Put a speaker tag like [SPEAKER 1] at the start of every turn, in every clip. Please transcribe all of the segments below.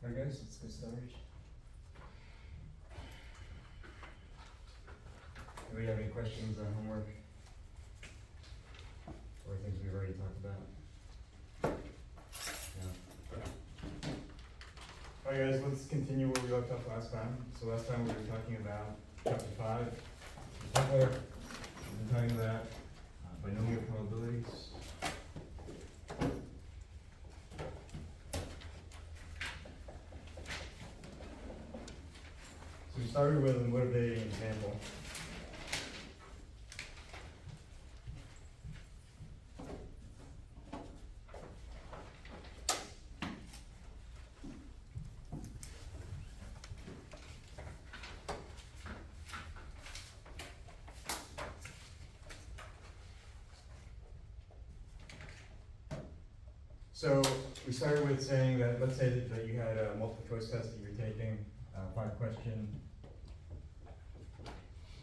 [SPEAKER 1] Alright guys, let's get started. Anybody have any questions on homework? Or things we've already talked about? No.
[SPEAKER 2] Alright guys, let's continue where we left off last time. So last time we were talking about chapter 5, We've been talking about binomial probabilities. So we started with a motivating example. So we started with saying that, let's say that you had a multiple choice test that you're taking, 5-question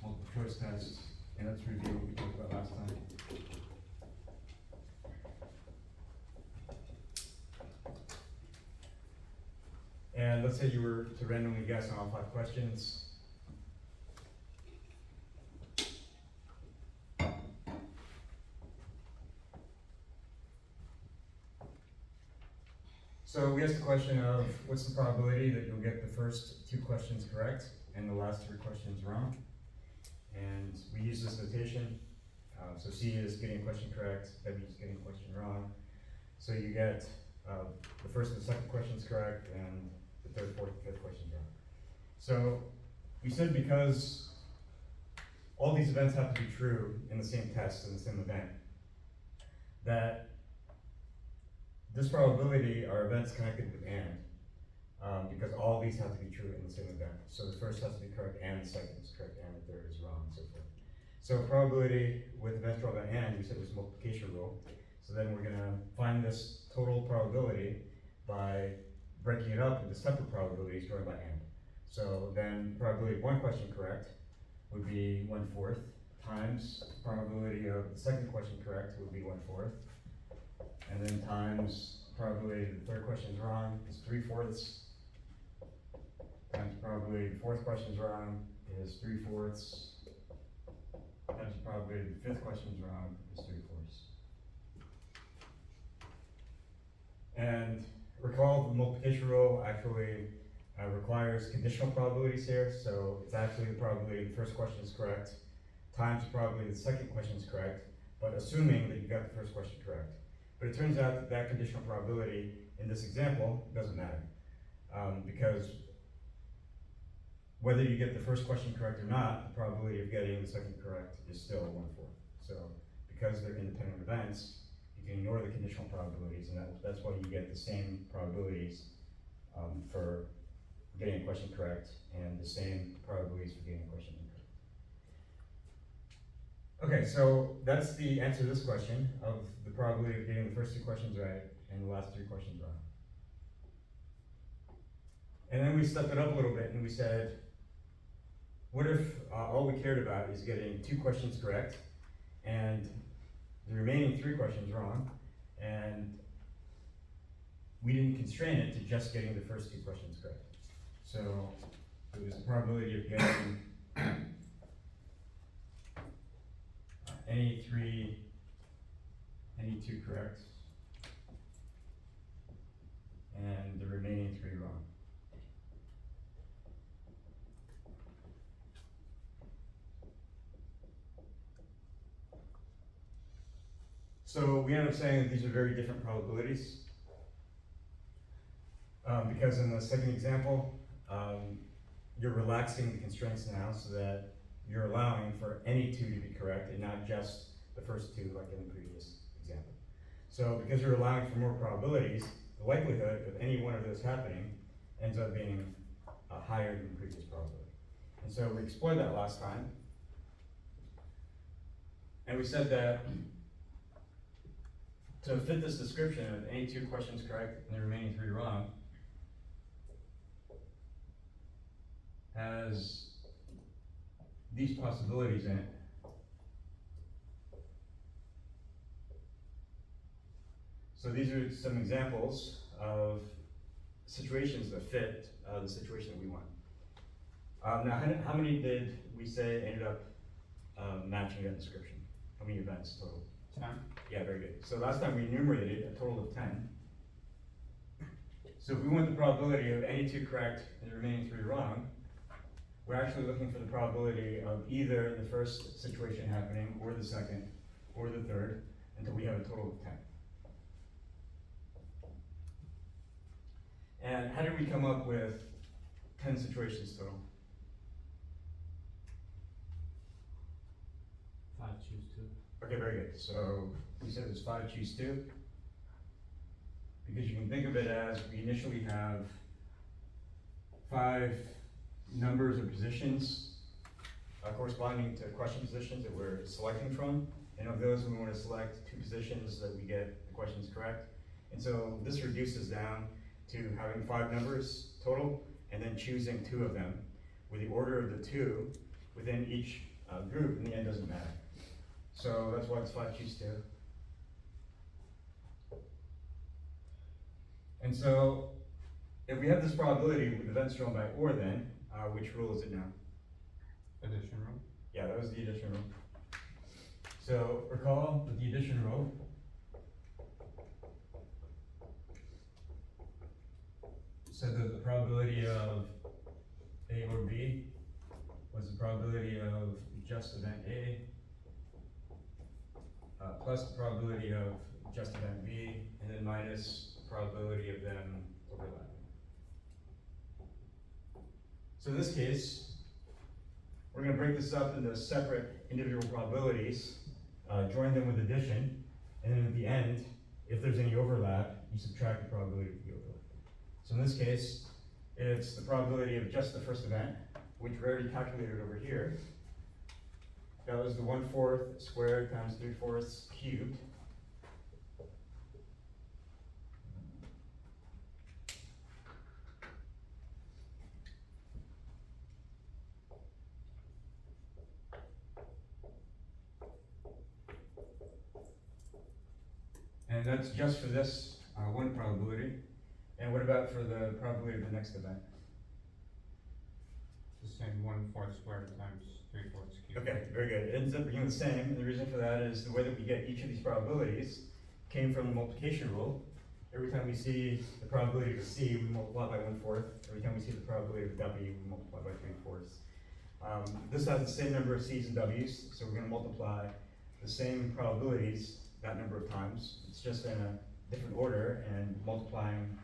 [SPEAKER 2] multiple choice test, and let's review what we talked about last time. And let's say you were to randomly guess on all 5 questions. So we asked the question of what's the probability that you'll get the first 2 questions correct and the last 3 questions wrong. And we use this notation. So C is getting a question correct, W is getting a question wrong. So you get the first and the second questions correct and the third, fourth, and fifth questions wrong. So we said because all these events have to be true in the same test, in the same event, that this probability are events connected with and, because all these have to be true in the same event. So the first has to be correct, and the second is correct, and the third is wrong, and so forth. So probability with events drawn by and, we said was multiplication rule. So then we're gonna find this total probability by breaking it up into separate probabilities drawn by and. So then probability of 1 question correct would be 1/4 times probability of the second question correct would be 1/4. And then times probability the third question is wrong is 3/4. Times probability the fourth question is wrong is 3/4. Times probability the fifth question is wrong is 3/4. And recall the multiplication rule actually requires conditional probabilities here. So it's actually the probability the first question is correct times probability the second question is correct, but assuming that you got the first question correct. But it turns out that that conditional probability in this example doesn't matter, because whether you get the first question correct or not, the probability of getting the second correct is still 1/4. So because they're independent events, you can ignore the conditional probabilities, and that's why you get the same probabilities for getting a question correct and the same probabilities for getting a question incorrect. Okay, so that's the answer to this question of the probability of getting the first 2 questions right and the last 3 questions wrong. And then we stepped it up a little bit and we said, what if all we cared about is getting 2 questions correct and the remaining 3 questions wrong, and we didn't constrain it to just getting the first 2 questions correct. So it was the probability of getting any 2 correct, and the remaining 3 wrong. So we end up saying that these are very different probabilities, because in the second example, you're relaxing the constraints now so that you're allowing for any 2 to be correct and not just the first 2 like in the previous example. So because you're allowing for more probabilities, the likelihood of any one of those happening ends up being higher than the previous probability. And so we explored that last time. And we said that to fit this description of any 2 questions correct and the remaining 3 wrong has these possibilities in it. So these are some examples of situations that fit the situation that we want. Now, how many did we say ended up matching that description? How many events total?
[SPEAKER 3] 10.
[SPEAKER 2] Yeah, very good. So last time we enumerated a total of 10. So if we want the probability of any 2 correct and the remaining 3 wrong, we're actually looking for the probability of either the first situation happening, or the second, or the third, until we have a total of 10. And how did we come up with 10 situations total?
[SPEAKER 3] 5 choose 2.
[SPEAKER 2] Okay, very good. So we said there's 5 choose 2. Because you can think of it as we initially have 5 numbers or positions corresponding to question positions that we're selecting from. And of those, we want to select 2 positions that we get the questions correct. And so this reduces down to having 5 numbers total, and then choosing 2 of them, where the order of the 2 within each group in the end doesn't matter. So that's why it's 5 choose 2. And so if we have this probability with events drawn by or, then which rule is it now?
[SPEAKER 3] Addition rule.
[SPEAKER 2] Yeah, that was the addition rule. So recall that the addition rule said that the probability of A or B was the probability of just event A plus the probability of just event B, and then minus the probability of them overlapping. So in this case, we're going to break this up into separate individual probabilities, join them with addition, and then at the end, if there's any overlap, you subtract the probability of the overlap. So in this case, it's the probability of just the first event, which we already calculated over here. That was the 1/4 squared times 3/4 cubed. And that's just for this one probability. And what about for the probability of the next event?
[SPEAKER 3] The same 1/4 squared times 3/4 cubed.
[SPEAKER 2] Okay, very good. It ends up being the same, and the reason for that is the way that we get each of these probabilities came from the multiplication rule. Every time we see the probability of C, we multiply by 1/4. Every time we see the probability of W, we multiply by 3/4. This has the same number of C's and W's, so we're going to multiply the same probabilities that number of times. It's just in a different order, and multiplying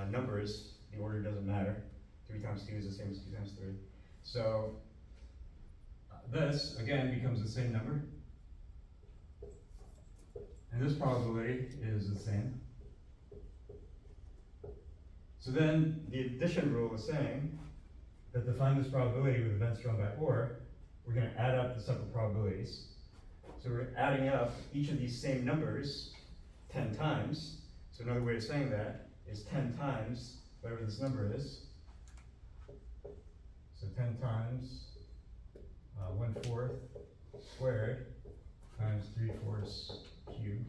[SPEAKER 2] numbers, the order doesn't matter. 3 times 2 is the same as 2 times 3. So this, again, becomes the same number. And this probability is the same. So then the addition rule is saying that to find this probability with events drawn by or, we're going to add up the separate probabilities. So we're adding up each of these same numbers 10 times. So another way of saying that is 10 times whatever this number is. So 10 times 1/4 squared times 3/4 cubed.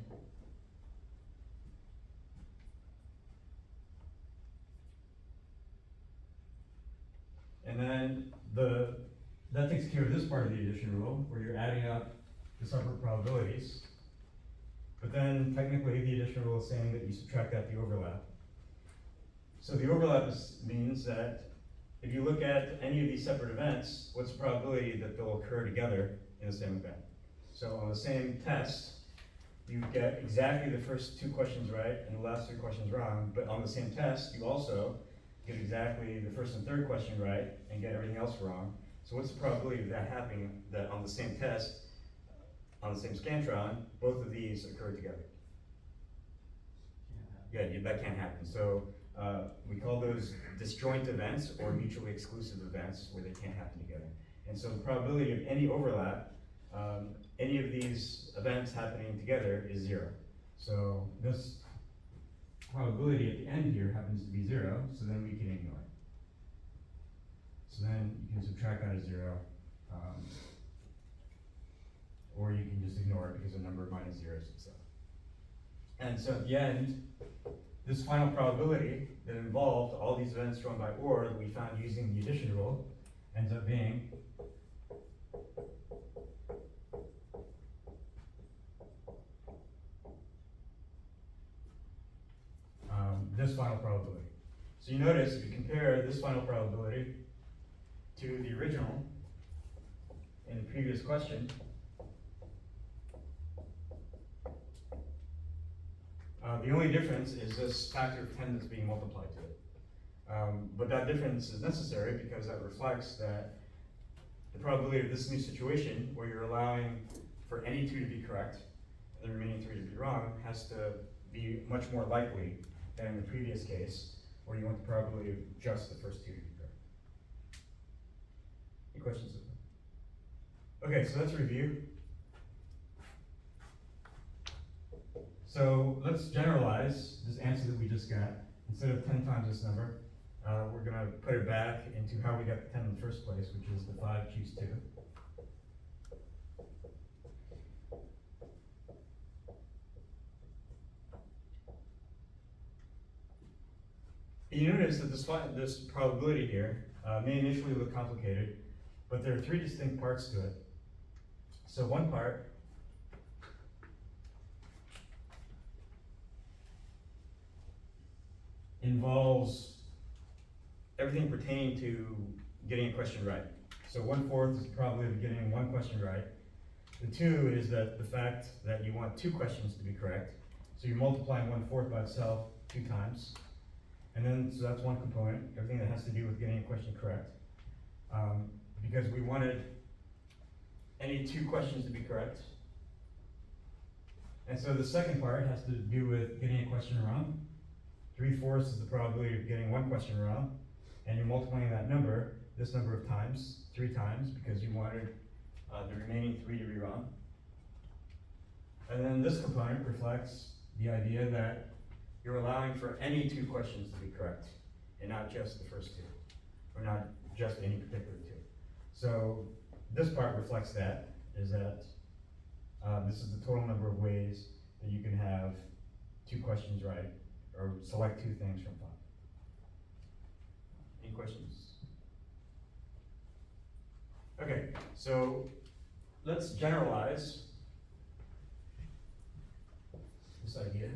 [SPEAKER 2] And then that takes care of this part of the addition rule, where you're adding up the separate probabilities. But then technically the addition rule is saying that you subtract out the overlap. So the overlap means that if you look at any of these separate events, what's the probability that they'll occur together in the same event? So on the same test, you get exactly the first 2 questions right and the last 3 questions wrong, but on the same test, you also get exactly the first and third question right and get everything else wrong. So what's the probability of that happening, that on the same test, on the same scantron, both of these occur together? Yeah, that can't happen. So we call those disjoint events or mutually exclusive events where they can't happen together. And so the probability of any overlap, any of these events happening together is 0. So this probability at the end here happens to be 0, so then we can ignore it. So then you can subtract out a 0, or you can just ignore it because the number minus 0 is itself. And so at the end, this final probability that involved all these events drawn by OR that we found using the addition rule ends up being this final probability. So you notice if you compare this final probability to the original in the previous question, the only difference is this factor of 10 that's being multiplied to it. But that difference is necessary because that reflects that the probability of this new situation, where you're allowing for any two to be correct and the remaining three to be wrong, has to be much more likely than in the previous case, where you want the probability of just the first two to be correct. Any questions? Okay, so let's review. So let's generalize this answer that we just got. Instead of 10 times this number, we're going to put it back into how we got the 10 in the first place, which is the 5 choose 2. You notice that this probability here may initially look complicated, but there are three distinct parts to it. So one part involves everything pertaining to getting a question right. So 1/4 is the probability of getting one question right. The 2 is that the fact that you want two questions to be correct. So you're multiplying 1/4 by itself 2 times. And then, so that's one component, everything that has to do with getting a question correct. Because we wanted any two questions to be correct. And so the second part has to do with getting a question wrong. 3/4 is the probability of getting one question wrong. And you're multiplying that number, this number of times, 3 times, because you wanted the remaining 3 to be wrong. And then this component reflects the idea that you're allowing for any two questions to be correct, and not just the first two, or not just any particular two. So this part reflects that, is that this is the total number of ways that you can have two questions right, or select two things from 5. Any questions? Okay, so let's generalize this idea.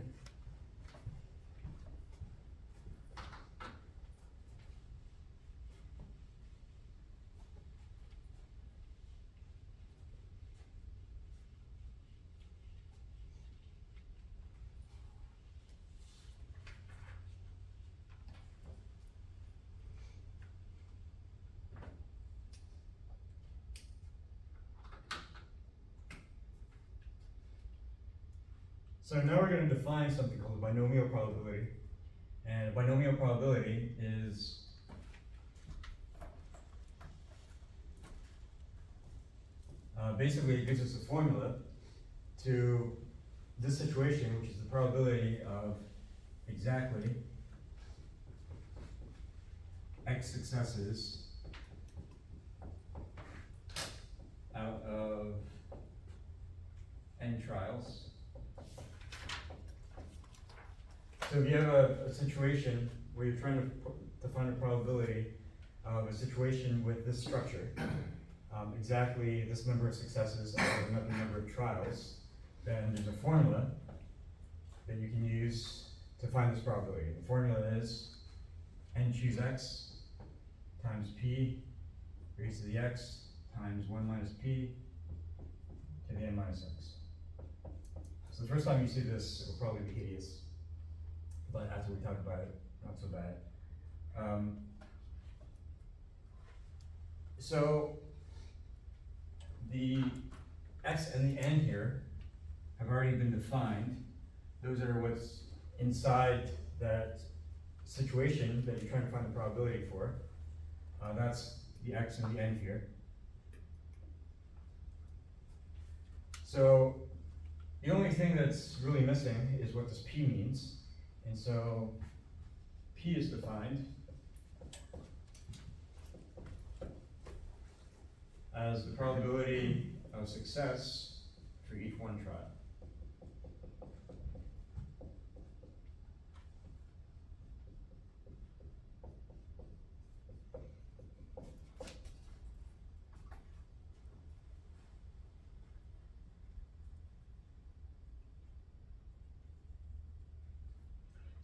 [SPEAKER 2] So now we're going to define something called a binomial probability. And a binomial probability is basically it gives us a formula to this situation, which is the probability of exactly X successes out of N trials. So if you have a situation where you're trying to find a probability of a situation with this structure, exactly this number of successes out of another number of trials, then there's a formula that you can use to find this probability. The formula is N choose X times P raised to the X times 1 minus P to the N minus X. So the first time you see this, it will probably be hideous. But after we talk about it, not so bad. So the X and the N here have already been defined. Those are what's inside that situation that you're trying to find the probability for. That's the X and the N here. So the only thing that's really missing is what this P means. And so P is defined as the probability of success for each one trial.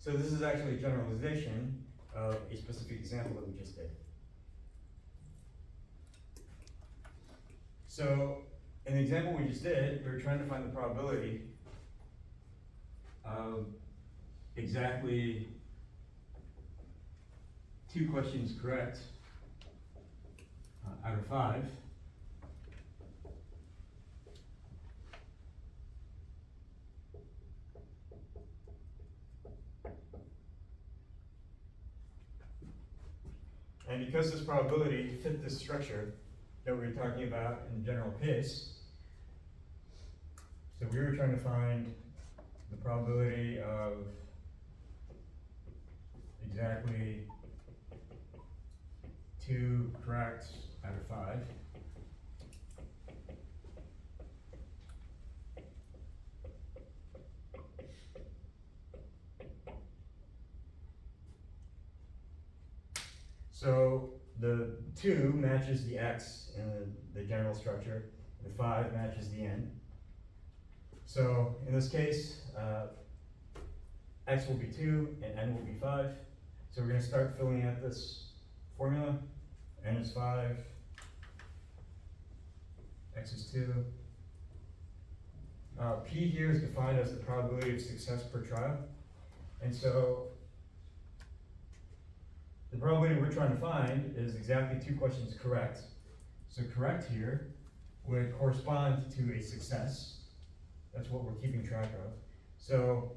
[SPEAKER 2] So this is actually a generalization of a specific example that we just did. So in the example we just did, we were trying to find the probability of exactly 2 questions correct out of 5. And because this probability fit this structure that we were talking about in the general case, so we were trying to find the probability of exactly 2 correct out of 5. So the 2 matches the x in the general structure, the 5 matches the n. So in this case, x will be 2 and n will be 5. So we're going to start filling out this formula. N is 5, x is 2. P here is defined as the probability of success per trial. And so the probability we're trying to find is exactly 2 questions correct. So correct here would correspond to a success. That's what we're keeping track of. So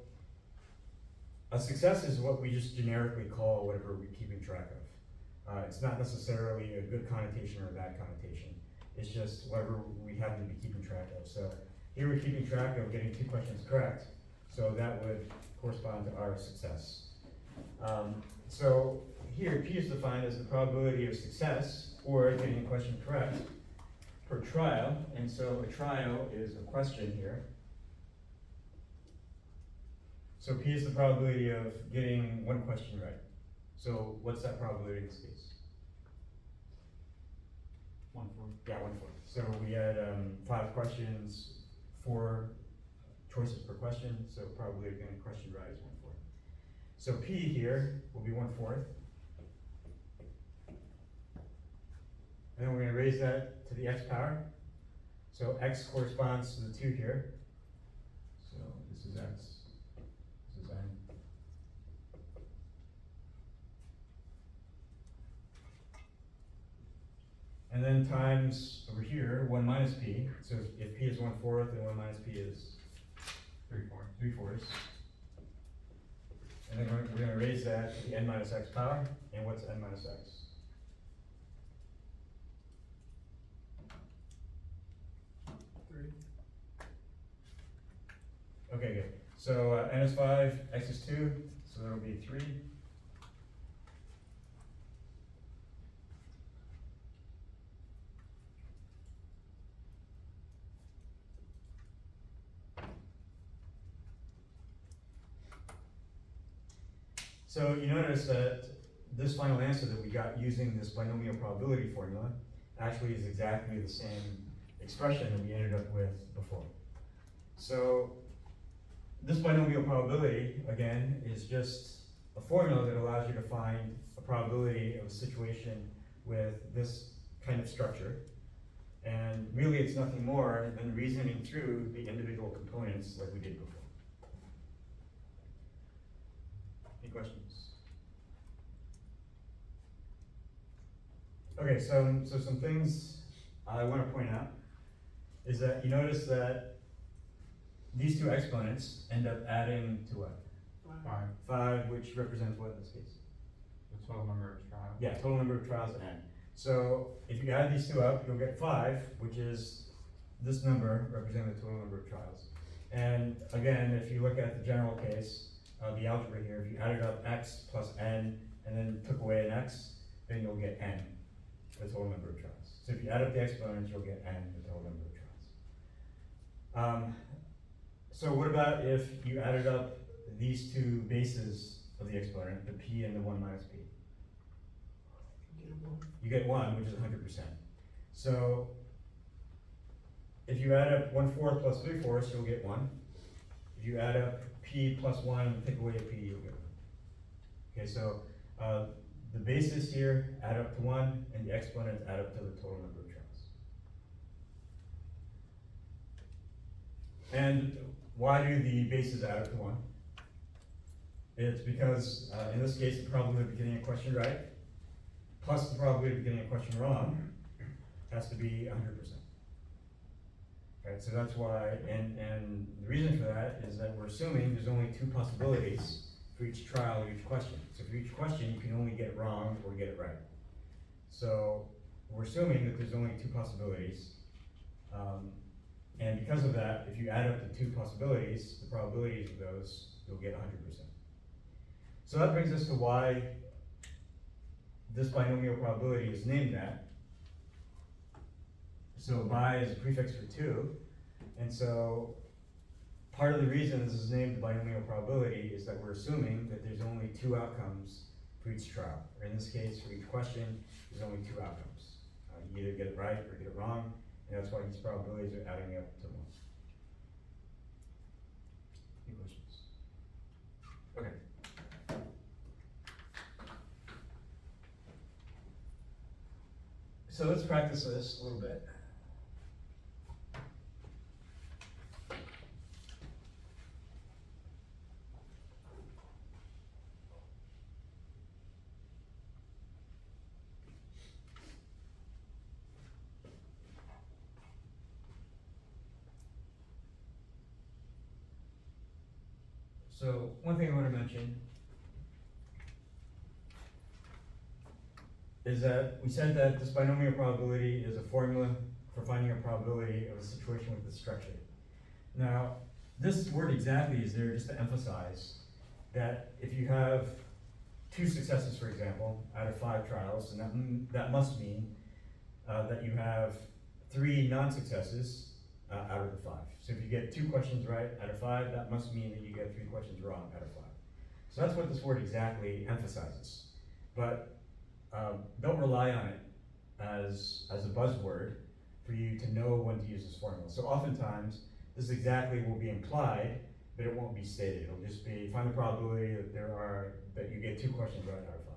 [SPEAKER 2] a success is what we just generically call whatever we're keeping track of. It's not necessarily a good connotation or a bad connotation. It's just whatever we happen to be keeping track of. So here we're keeping track of getting 2 questions correct. So that would correspond to our success. So here P is defined as the probability of success or getting a question correct per trial. And so a trial is a question here. So P is the probability of getting 1 question right. So what's that probability in this case?
[SPEAKER 3] 1/4.
[SPEAKER 2] Yeah, 1/4. So we had 5 questions, 4 choices per question. So probability of getting a question right is 1/4. So P here will be 1/4. And then we're going to raise that to the x power. So x corresponds to the 2 here. So this is x. This is n. And then times over here 1 minus p. So if p is 1/4, then 1 minus p is 3/4. And then we're going to raise that to the n minus x power. And what's n minus x?
[SPEAKER 3] 3.
[SPEAKER 2] Okay, good. So n is 5, x is 2, so that'll be 3. So you notice that this final answer that we got using this binomial probability formula actually is exactly the same expression that we ended up with before. So this binomial probability, again, is just a formula that allows you to find a probability of a situation with this kind of structure. And really it's nothing more than reasoning through the individual components like we did before. Any questions? Okay, so some things I want to point out is that you notice that these 2 exponents end up adding to what?
[SPEAKER 3] 5.
[SPEAKER 2] 5, which represents what in this case?
[SPEAKER 3] The total number of trials.
[SPEAKER 2] Yeah, total number of trials at n. So if you add these 2 up, you'll get 5, which is this number representing the total number of trials. And again, if you look at the general case, the algebra here, if you added up x plus n and then took away an x, then you'll get n, the total number of trials. So if you add up the exponents, you'll get n, the total number of trials. So what about if you added up these 2 bases of the exponent, the p and the 1 minus p? You get 1, which is 100%. So if you add up 1/4 plus 3/4, you'll get 1. If you add up p plus 1 and take away a p, you'll get 1. Okay, so, the bases here add up to 1, and the exponents add up to the total number of trials. And why do the bases add up to 1? It's because, in this case, the probability of getting a question right, plus the probability of getting a question wrong, has to be 100%. Right, so that's why, and the reason for that is that we're assuming there's only 2 possibilities for each trial or each question. So for each question, you can only get it wrong or get it right. So we're assuming that there's only 2 possibilities. And because of that, if you add up the 2 possibilities, the probabilities of those, you'll get 100%. So that brings us to why this binomial probability is named that. So bi is a prefix for 2, and so part of the reason this is named the binomial probability is that we're assuming that there's only 2 outcomes for each trial, or in this case, for each question, there's only 2 outcomes. You either get it right or get it wrong, and that's why these probabilities are adding up to 1. Any questions? Okay. So let's practice this a little bit. So one thing I want to mention is that we said that this binomial probability is a formula for finding a probability of a situation with this structure. Now, this word exactly is there just to emphasize that if you have 2 successes, for example, out of 5 trials, and that must mean that you have 3 non-successes out of the 5. So if you get 2 questions right out of 5, that must mean that you get 3 questions wrong out of 5. So that's what this word exactly emphasizes. But don't rely on it as a buzzword for you to know when to use this formula. So oftentimes, this exactly will be implied, but it won't be stated. It'll just be, find the probability that you get 2 questions right out of 5.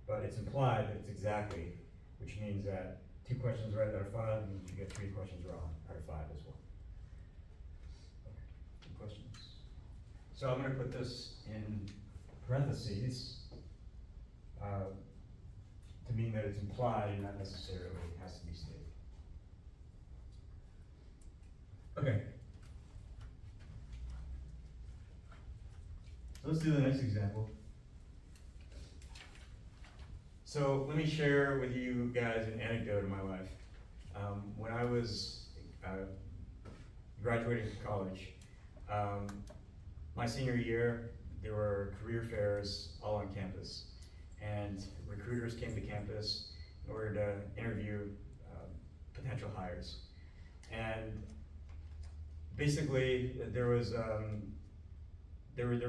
[SPEAKER 2] But it's implied that it's exactly, which means that 2 questions right out of 5 means you get 3 questions wrong out of 5 as well. Okay, any questions? So I'm gonna put this in parentheses, to mean that it's implied and not necessarily has to be stated. Okay. So let's do the next example. So let me share with you guys an anecdote of my life. When I was graduating from college, my senior year, there were career fairs all on campus. And recruiters came to campus in order to interview potential hires. And basically, there were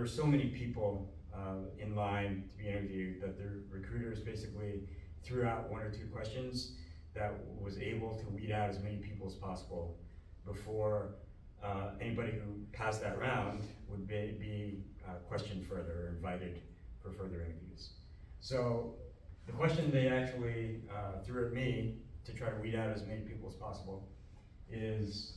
[SPEAKER 2] so many people in line to be interviewed that the recruiters basically threw out 1 or 2 questions that was able to weed out as many people as possible before anybody who passed that round would be questioned further or invited for further interviews. So the question they actually threw at me to try to weed out as many people as possible is,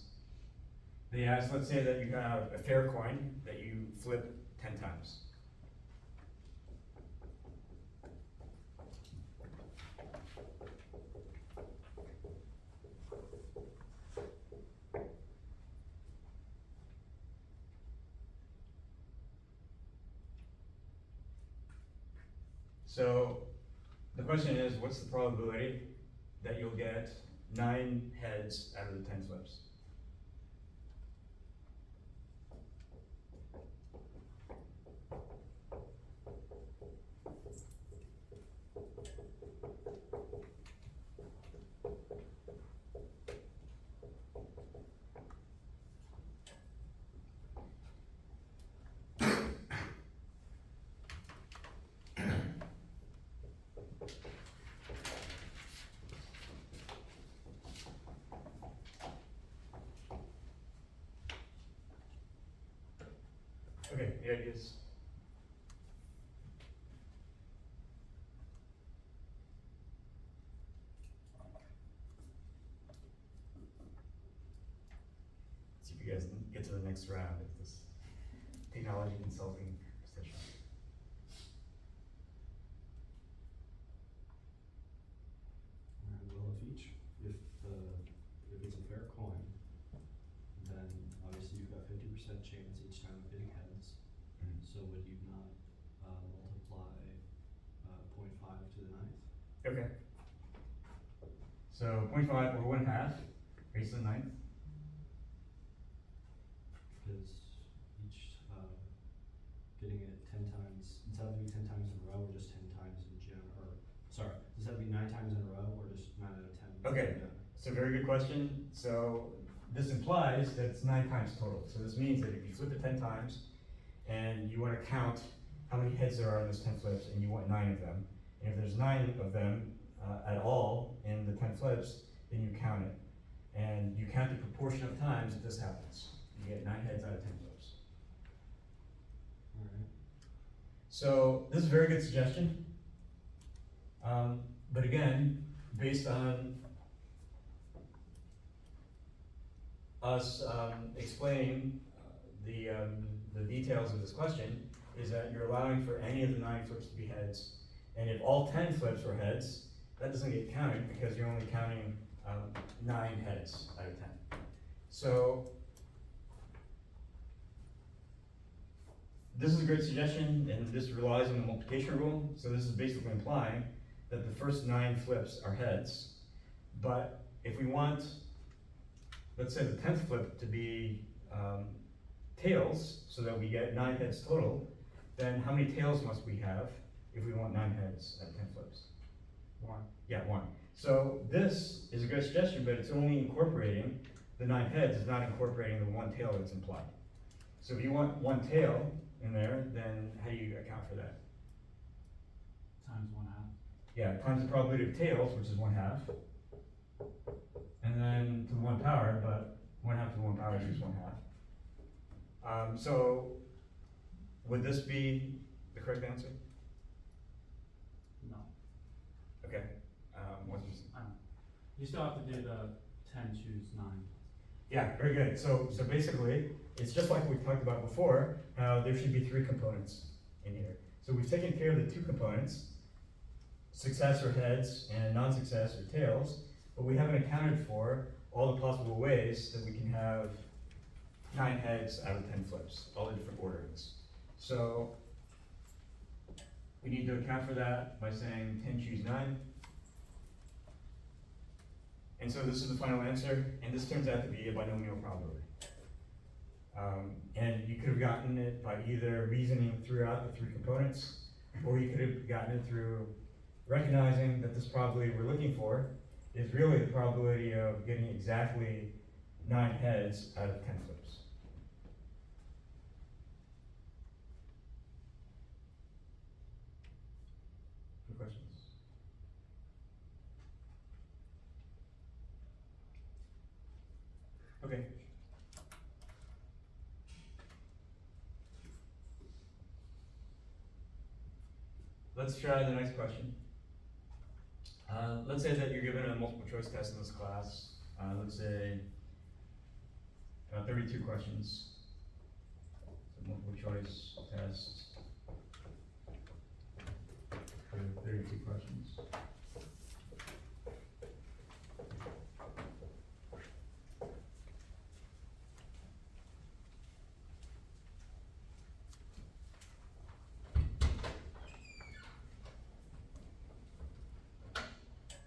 [SPEAKER 2] they asked, let's say that you have a fair coin that you flip 10 times. So the question is, what's the probability that you'll get 9 heads out of the 10 flips? Okay, any ideas? next round of this technology consulting position.
[SPEAKER 4] Alright, well, if it's a fair coin, then obviously you've got 50% chance each time of hitting heads.
[SPEAKER 2] Mhm.
[SPEAKER 4] So would you not multiply 0.5 to the ninth?
[SPEAKER 2] Okay. So 0.5 or 1/2 raised to the ninth.
[SPEAKER 4] Because each getting it 10 times, does that have to be 10 times in a row or just 10 times in general? Or sorry, does that have to be 9 times in a row or just 9 out of 10?
[SPEAKER 2] Okay.
[SPEAKER 4] Yeah.
[SPEAKER 2] So very good question. So this implies that it's 9 times total. So this means that if you flip it 10 times and you want to count how many heads there are in those 10 flips and you want 9 of them, and if there's 9 of them at all in the 10 flips, then you count it. And you count the proportion of times that this happens. You get 9 heads out of 10 flips.
[SPEAKER 4] Alright.
[SPEAKER 2] So this is a very good suggestion. But again, based on us explaining the details of this question, is that you're allowing for any of the 9 flips to be heads. And if all 10 flips were heads, that doesn't get counted because you're only counting 9 heads out of 10. So this is a great suggestion, and this relies on the multiplication rule. So this is basically implying that the first 9 flips are heads. But if we want, let's say the 10th flip to be tails, so that we get 9 heads total, then how many tails must we have if we want 9 heads at 10 flips?
[SPEAKER 3] 1.
[SPEAKER 2] Yeah, 1. So this is a good suggestion, but it's only incorporating the 9 heads, it's not incorporating the 1 tail that's implied. So if you want 1 tail in there, then how do you account for that?
[SPEAKER 3] Times 1/2.
[SPEAKER 2] Yeah, times the probability of tails, which is 1/2. And then to the 1 power, but 1/2 to the 1 power is just 1/2. So would this be the correct answer?
[SPEAKER 3] No.
[SPEAKER 2] Okay. What's this?
[SPEAKER 3] You still have to do the 10 choose 9.
[SPEAKER 2] Yeah, very good. So basically, it's just like we talked about before, how there should be 3 components in here. So we've taken care of the 2 components, success or heads and non-success or tails, but we haven't accounted for all the possible ways that we can have 9 heads out of 10 flips, all the different orderings. So we need to account for that by saying 10 choose 9. And so this is the final answer, and this turns out to be a binomial probability. And you could have gotten it by either reasoning throughout the 3 components, or you could have gotten it through recognizing that this probability we're looking for is really the probability of getting exactly 9 heads out of 10 flips. Any questions? Okay. Let's try the next question. Let's say that you're given a multiple choice test in this class. Let's say 32 questions. So multiple choice test. 32 questions.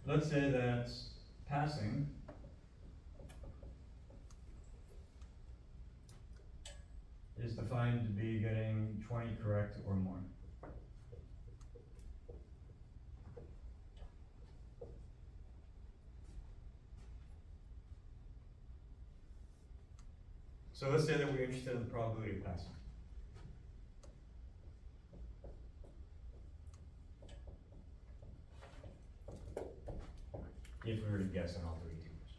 [SPEAKER 2] Let's say that passing is defined to be getting 20 correct or more. So let's say that we're interested in the probability of passing. If we were to guess on all 32 questions.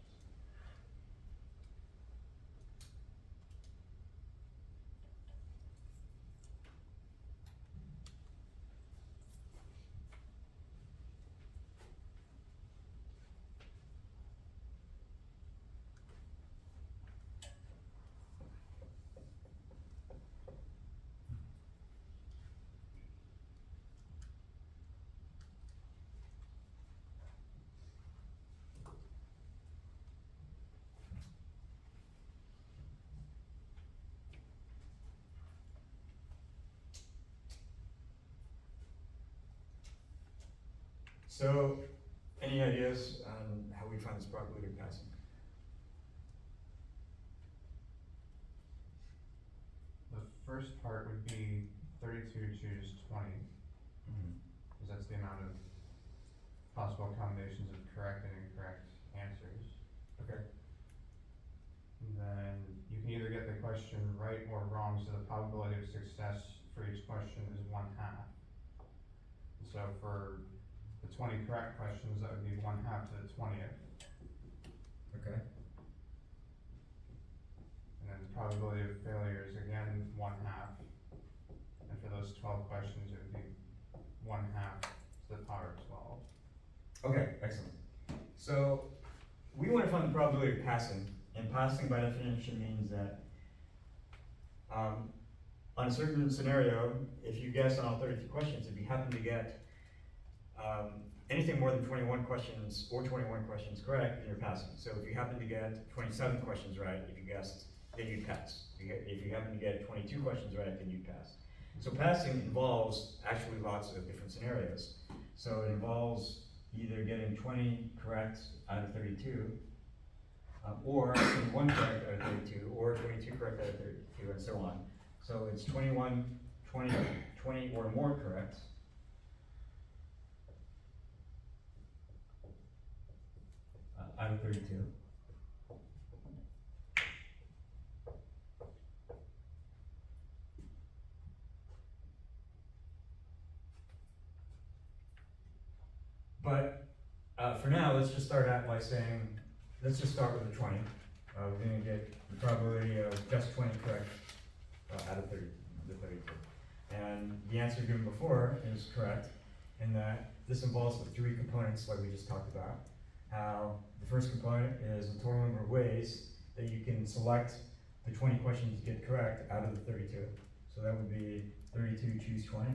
[SPEAKER 2] So, any ideas on how we find this probability of passing?
[SPEAKER 5] The first part would be 32 choose 20, because that's the amount of possible combinations of correct and incorrect answers.
[SPEAKER 2] Okay.
[SPEAKER 5] And then you can either get the question right or wrong, so the probability of success for each question is 1/2. So for the 20 correct questions, that would be 1/2 to the 20th.
[SPEAKER 2] Okay.
[SPEAKER 5] And then the probability of failure is again 1/2. And for those 12 questions, it would be 1/2 to the power of 12.
[SPEAKER 2] Okay, excellent. So, we want to find the probability of passing, and passing by definition means that, on a certain scenario, if you guess on all 32 questions, if you happen to get, anything more than 21 questions or 21 questions correct, then you're passing. So if you happen to get 27 questions right, if you guessed, then you'd pass. If you happen to get 22 questions right, then you'd pass. So passing involves actually lots of different scenarios. So it involves either getting 20 correct out of 32, or 21 correct out of 32, or 22 correct out of 32, and so on. So it's 21, 20, 20 or more correct. Out of 32. But for now, let's just start out by saying, let's just start with the 20. We're going to get the probability of just 20 correct out of 30, the 32. And the answer given before is correct in that this involves the three components like we just talked about. How the first component is the total number of ways that you can select the 20 questions to get correct out of the 32. So that would be 32 choose 20.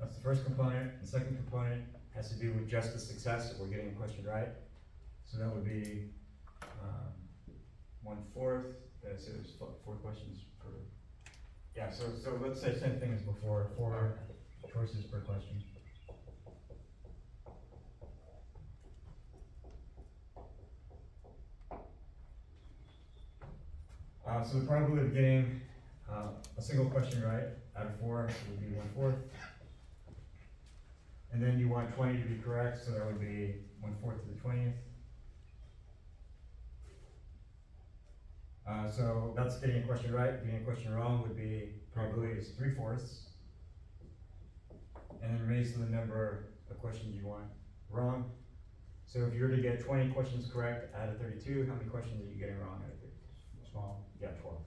[SPEAKER 2] That's the first component. The second component has to do with just the success that we're getting a question right. So that would be 1/4. So there's 4 questions per. Yeah. So let's say same thing as before. 4 choices per question. So the probability of getting a single question right out of 4 would be 1/4. And then you want 20 to be correct, so that would be 1/4 to the 20th. So that's getting a question right. Getting a question wrong would be probability is 3/4. And then raise the number of questions you want wrong. So if you were to get 20 questions correct out of 32, how many questions are you getting wrong out of 32?
[SPEAKER 5] 12.
[SPEAKER 2] Yeah, 12.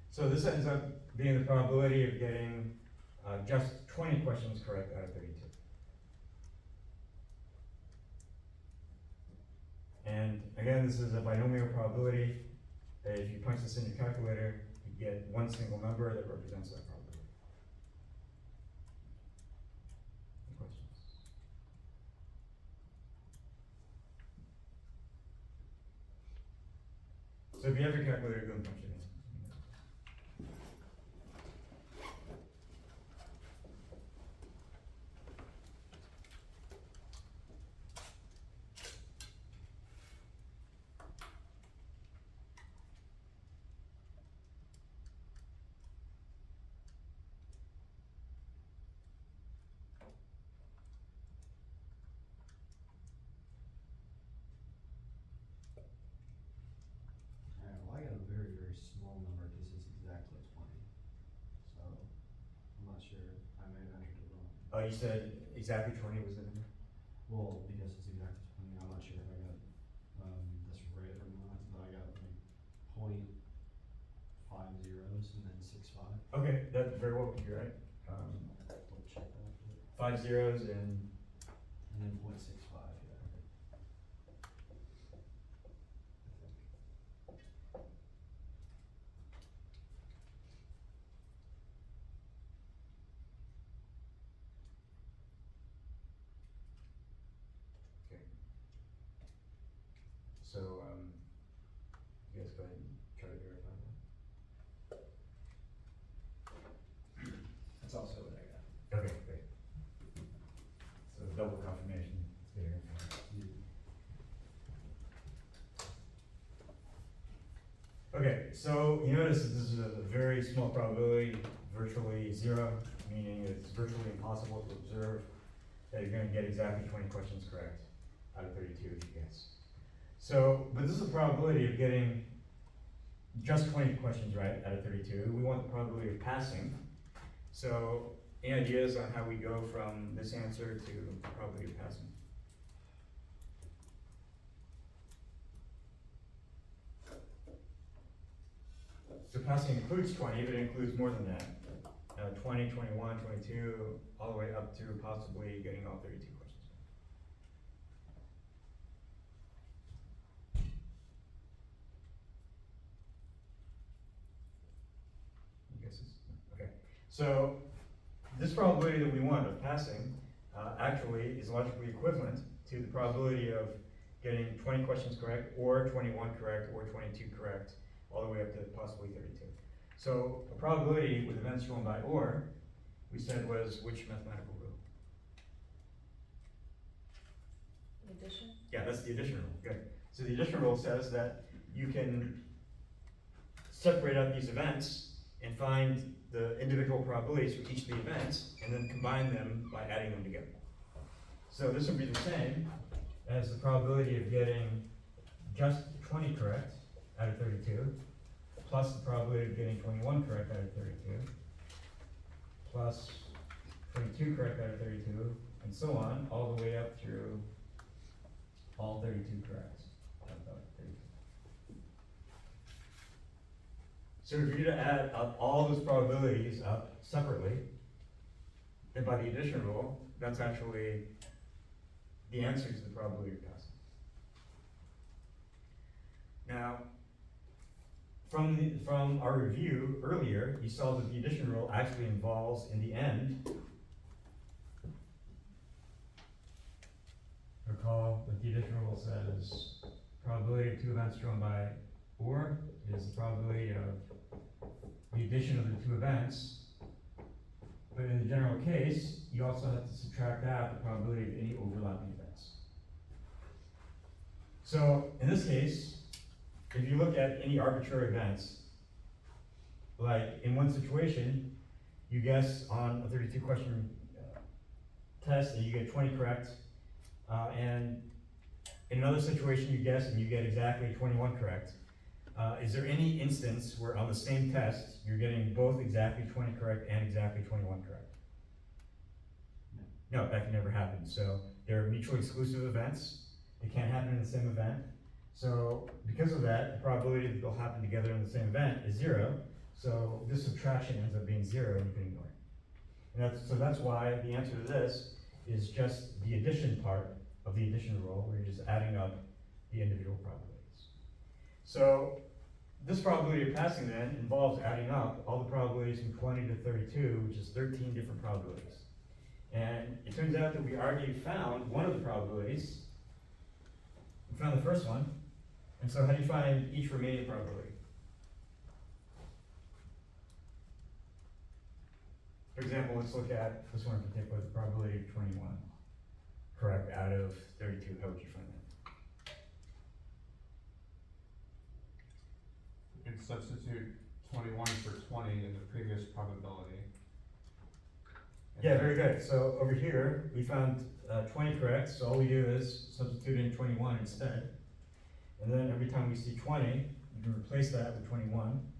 [SPEAKER 2] So this ends up being the probability of getting just 20 questions correct out of 32. And again, this is a binomial probability. If you punch this in your calculator, you get one single number that represents that probability. Any questions? So if you have your calculator, go and punch it in.
[SPEAKER 4] Alright, well, I got a very, very small number because it's exactly 20. So, I'm not sure, I may have entered it wrong.
[SPEAKER 2] Oh, you said exactly 20 was the number?
[SPEAKER 4] Well, because it's exactly 20, I'm not sure if I got, this right or not, but I got like 0.5 zeros and then 6.5.
[SPEAKER 2] Okay, that very well could be right.
[SPEAKER 4] We'll check that, but,
[SPEAKER 2] 5 zeros and
[SPEAKER 4] and then 0.65, yeah. I think.
[SPEAKER 2] okay. So you guys go ahead and try to verify that.
[SPEAKER 6] That's also
[SPEAKER 2] so you notice that this is a very small probability, virtually zero, meaning it's virtually impossible to observe that you're gonna get exactly 20 questions correct out of 32 if you guess. So, but this is a probability of getting just 20 questions right out of 32. We want the probability of passing. So, any ideas on how we go from this answer to the probability of passing? So passing includes 20, but it includes more than that. 20, 21, 22, all the way up to possibly getting all 32 questions. Guesses? Okay. So this probability that we want of passing actually is logically equivalent to the probability of getting 20 questions correct, or 21 correct, or 22 correct, all the way up to possibly 32. So a probability with events shown by or, we said was which mathematical rule?
[SPEAKER 6] Addition?
[SPEAKER 2] Yeah, that's the addition rule. Good. So the addition rule says that you can separate out these events and find the individual probabilities for each of the events, and then combine them by adding them together. So this would be the same as the probability of getting just 20 correct out of 32, plus the probability of getting 21 correct out of 32, plus 22 correct out of 32, and so on, all the way up through all 32 correct out of 32. So if you're to add up all those probabilities up separately, then by the addition rule, that's actually the answer to the probability of passing. Now, from our review earlier, you saw that the addition rule actually involves, in the end, recall that the addition rule says probability of two events drawn by or is the probability of the addition of the two events. But in the general case, you also have to subtract out the probability of any overlapping events. So in this case, if you look at any arbitrary events, like in one situation, you guess on a 32 question test and you get 20 correct, and in another situation you guess and you get exactly 21 correct. Is there any instance where on the same test you're getting both exactly 20 correct and exactly 21 correct? No, that can never happen. So they're mutually exclusive events. They can't happen in the same event. So because of that, the probability that they'll happen together in the same event is zero. So this subtraction ends up being zero and you can ignore it. And that's why the answer to this is just the addition part of the addition rule, where you're just adding up the individual probabilities. So this probability of passing then involves adding up all the probabilities from 20 to 32, which is 13 different probabilities. And it turns out that we already found one of the probabilities. We found the first one. And so how do you find each remaining probability? For example, let's look at this one in particular, the probability of 21 correct out of 32. How would you find that?
[SPEAKER 5] You can substitute 21 for 20 in the previous probability. And
[SPEAKER 2] Yeah,
[SPEAKER 5] then-
[SPEAKER 2] very good. So over here, we found 20 correct, so all we do is substitute in 21 instead. And then every time we see 20, you can replace that with 21.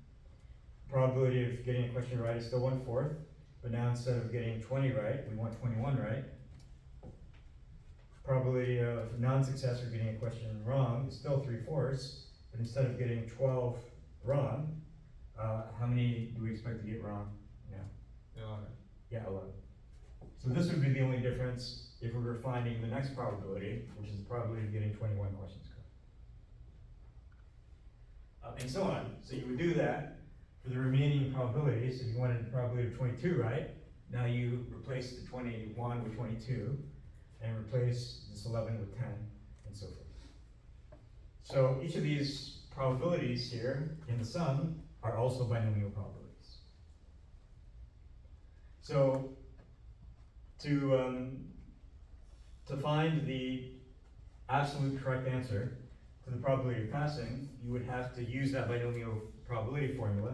[SPEAKER 2] Probability of getting a question right is still 1/4, but now instead of getting 20 right, we want 21 right. Probability of non-success or getting a question wrong is still 3/4, but instead of getting 12 wrong, how many do we expect to get wrong now?
[SPEAKER 5] 11.
[SPEAKER 2] Yeah, 11. So this would be the only difference if we were finding the next probability, which is the probability of getting 21 questions correct. And so on. So you would do that for the remaining probabilities. If you wanted the probability of 22 right, now you replace the 21 with 22, and replace this 11 with 10, and so forth. So each of these probabilities here in the sum are also binomial probabilities. So to find the absolute correct answer for the probability of passing, you would have to use that binomial probability formula,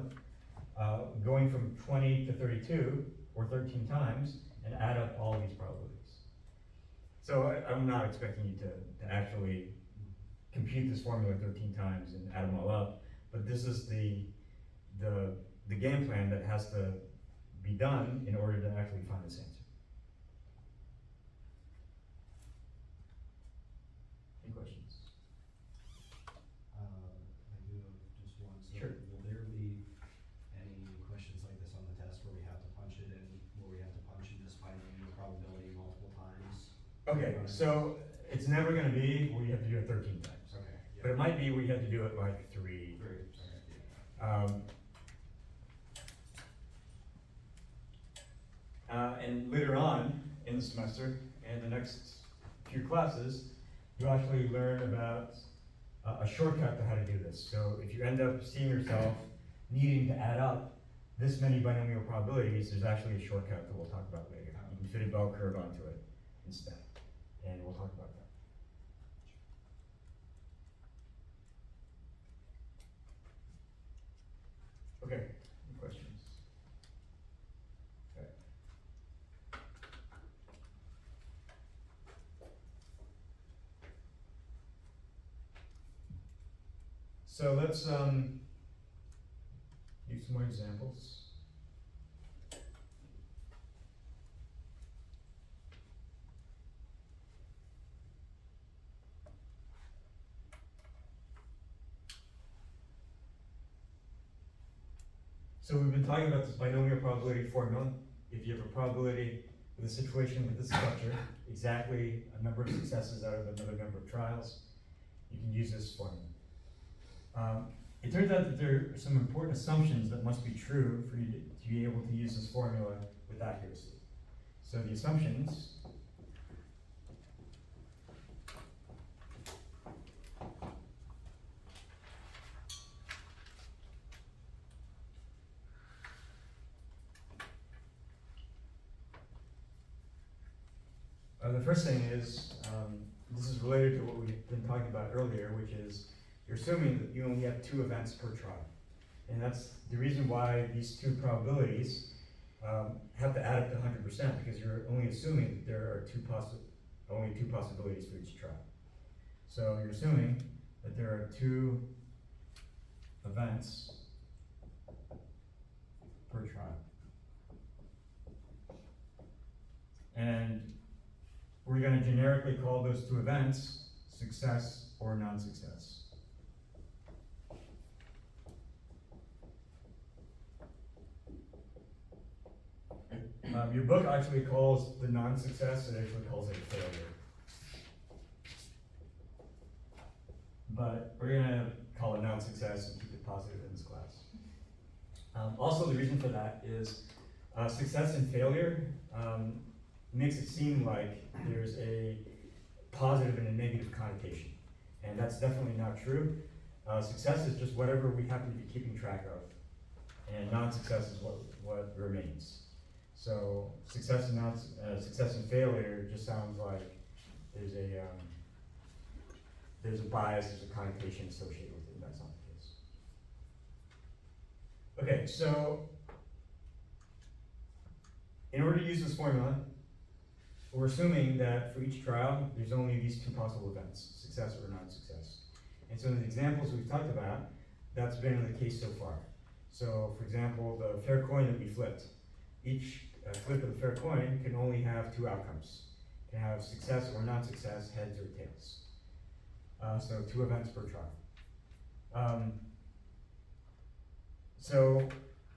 [SPEAKER 2] going from 20 to 32, or 13 times, and add up all these probabilities. So I'm not expecting you to actually compute this formula 13 times and add them all up, but this is the game plan that has to be done in order to actually find this answer. Any questions?
[SPEAKER 4] I do have just one. So
[SPEAKER 2] Sure.
[SPEAKER 4] will there be any questions like this on the test where we have to punch it in, where we have to punch in this binomial probability multiple times?
[SPEAKER 2] Okay, so it's never gonna be where you have to do it 13 times.
[SPEAKER 4] Okay.
[SPEAKER 2] But it might be where you have to do it like 3.
[SPEAKER 4] Very, okay, yeah.
[SPEAKER 2] And later on in the semester, and the next few classes, you actually learn about a shortcut to how to do this. So if you end up seeing yourself needing to add up this many binomial probabilities, there's actually a shortcut that we'll talk about later. You can fit a bell curve onto it instead, and we'll talk about that. Okay, any questions? Okay. So let's use some more examples. So we've been talking about this binomial probability formula. If you have a probability with a situation with this structure, exactly a number of successes out of another number of trials, you can use this formula. It turns out that there are some important assumptions that must be true for you to be able to use this formula with accuracy. So the assumptions the first thing is, this is related to what we've been talking about earlier, which is you're assuming that you only have 2 events per trial. And that's the reason why these 2 probabilities have to add up to 100%, because you're only assuming that there are only two possibilities for each trial. So you're assuming that there are 2 events per trial. And we're going to generically call those 2 events success or non-success. Your book actually calls the non-success, it actually calls it a failure. But we're going to call it non-success and keep it positive in this class. Also, the reason for that is success and failure makes it seem like there's a positive and a negative connotation. And that's definitely not true. Success is just whatever we happen to be keeping track of. And non-success is what remains. So success and failure just sounds like there's a bias, there's a connotation associated with it, and that's not the case. Okay, so in order to use this formula, we're assuming that for each trial, there's only these 2 possible events, success or non-success. And so in the examples we've talked about, that's been the case so far. So for example, the fair coin that we flipped, each flip of the fair coin can only have 2 outcomes. It can have success or non-success, heads or tails. So 2 events per trial. So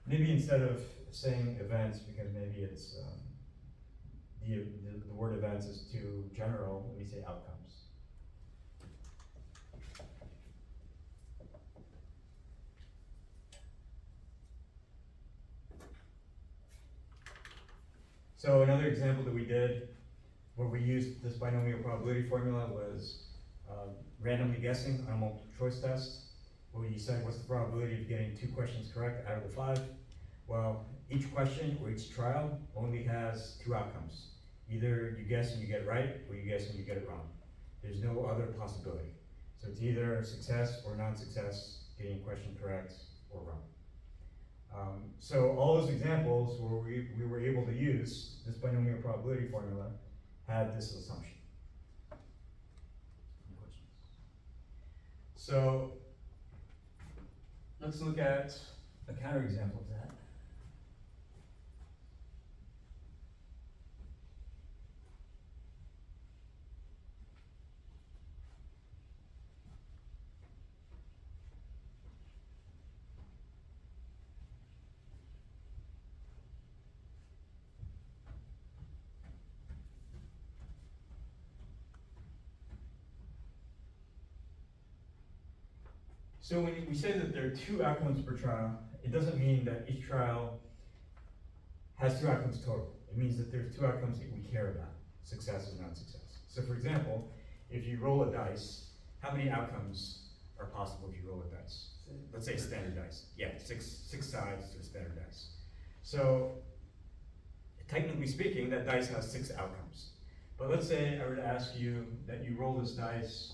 [SPEAKER 2] maybe instead of saying events, because maybe it's the word events is too general, let me say outcomes. So another example that we did where we used this binomial probability formula was randomly guessing on a multiple choice test, where you said what's the probability of getting 2 questions correct out of the 5? Well, each question or each trial only has 2 outcomes. Either you guess and you get it right, or you guess and you get it wrong. There's no other possibility. So it's either success or non-success, getting a question correct or wrong. So all those examples where we were able to use this binomial probability formula had this assumption. Any questions? So let's look at a counterexample of that. So when we say that there are two outcomes per trial, it doesn't mean that each trial has two outcomes total. It means that there's two outcomes that we care about, success and non-success. So for example, if you roll a dice, how many outcomes are possible if you roll a dice? Let's say standard dice. Yeah, six sides to a standard dice. So technically speaking, that dice has 6 outcomes. But let's say I were to ask you that you roll this dice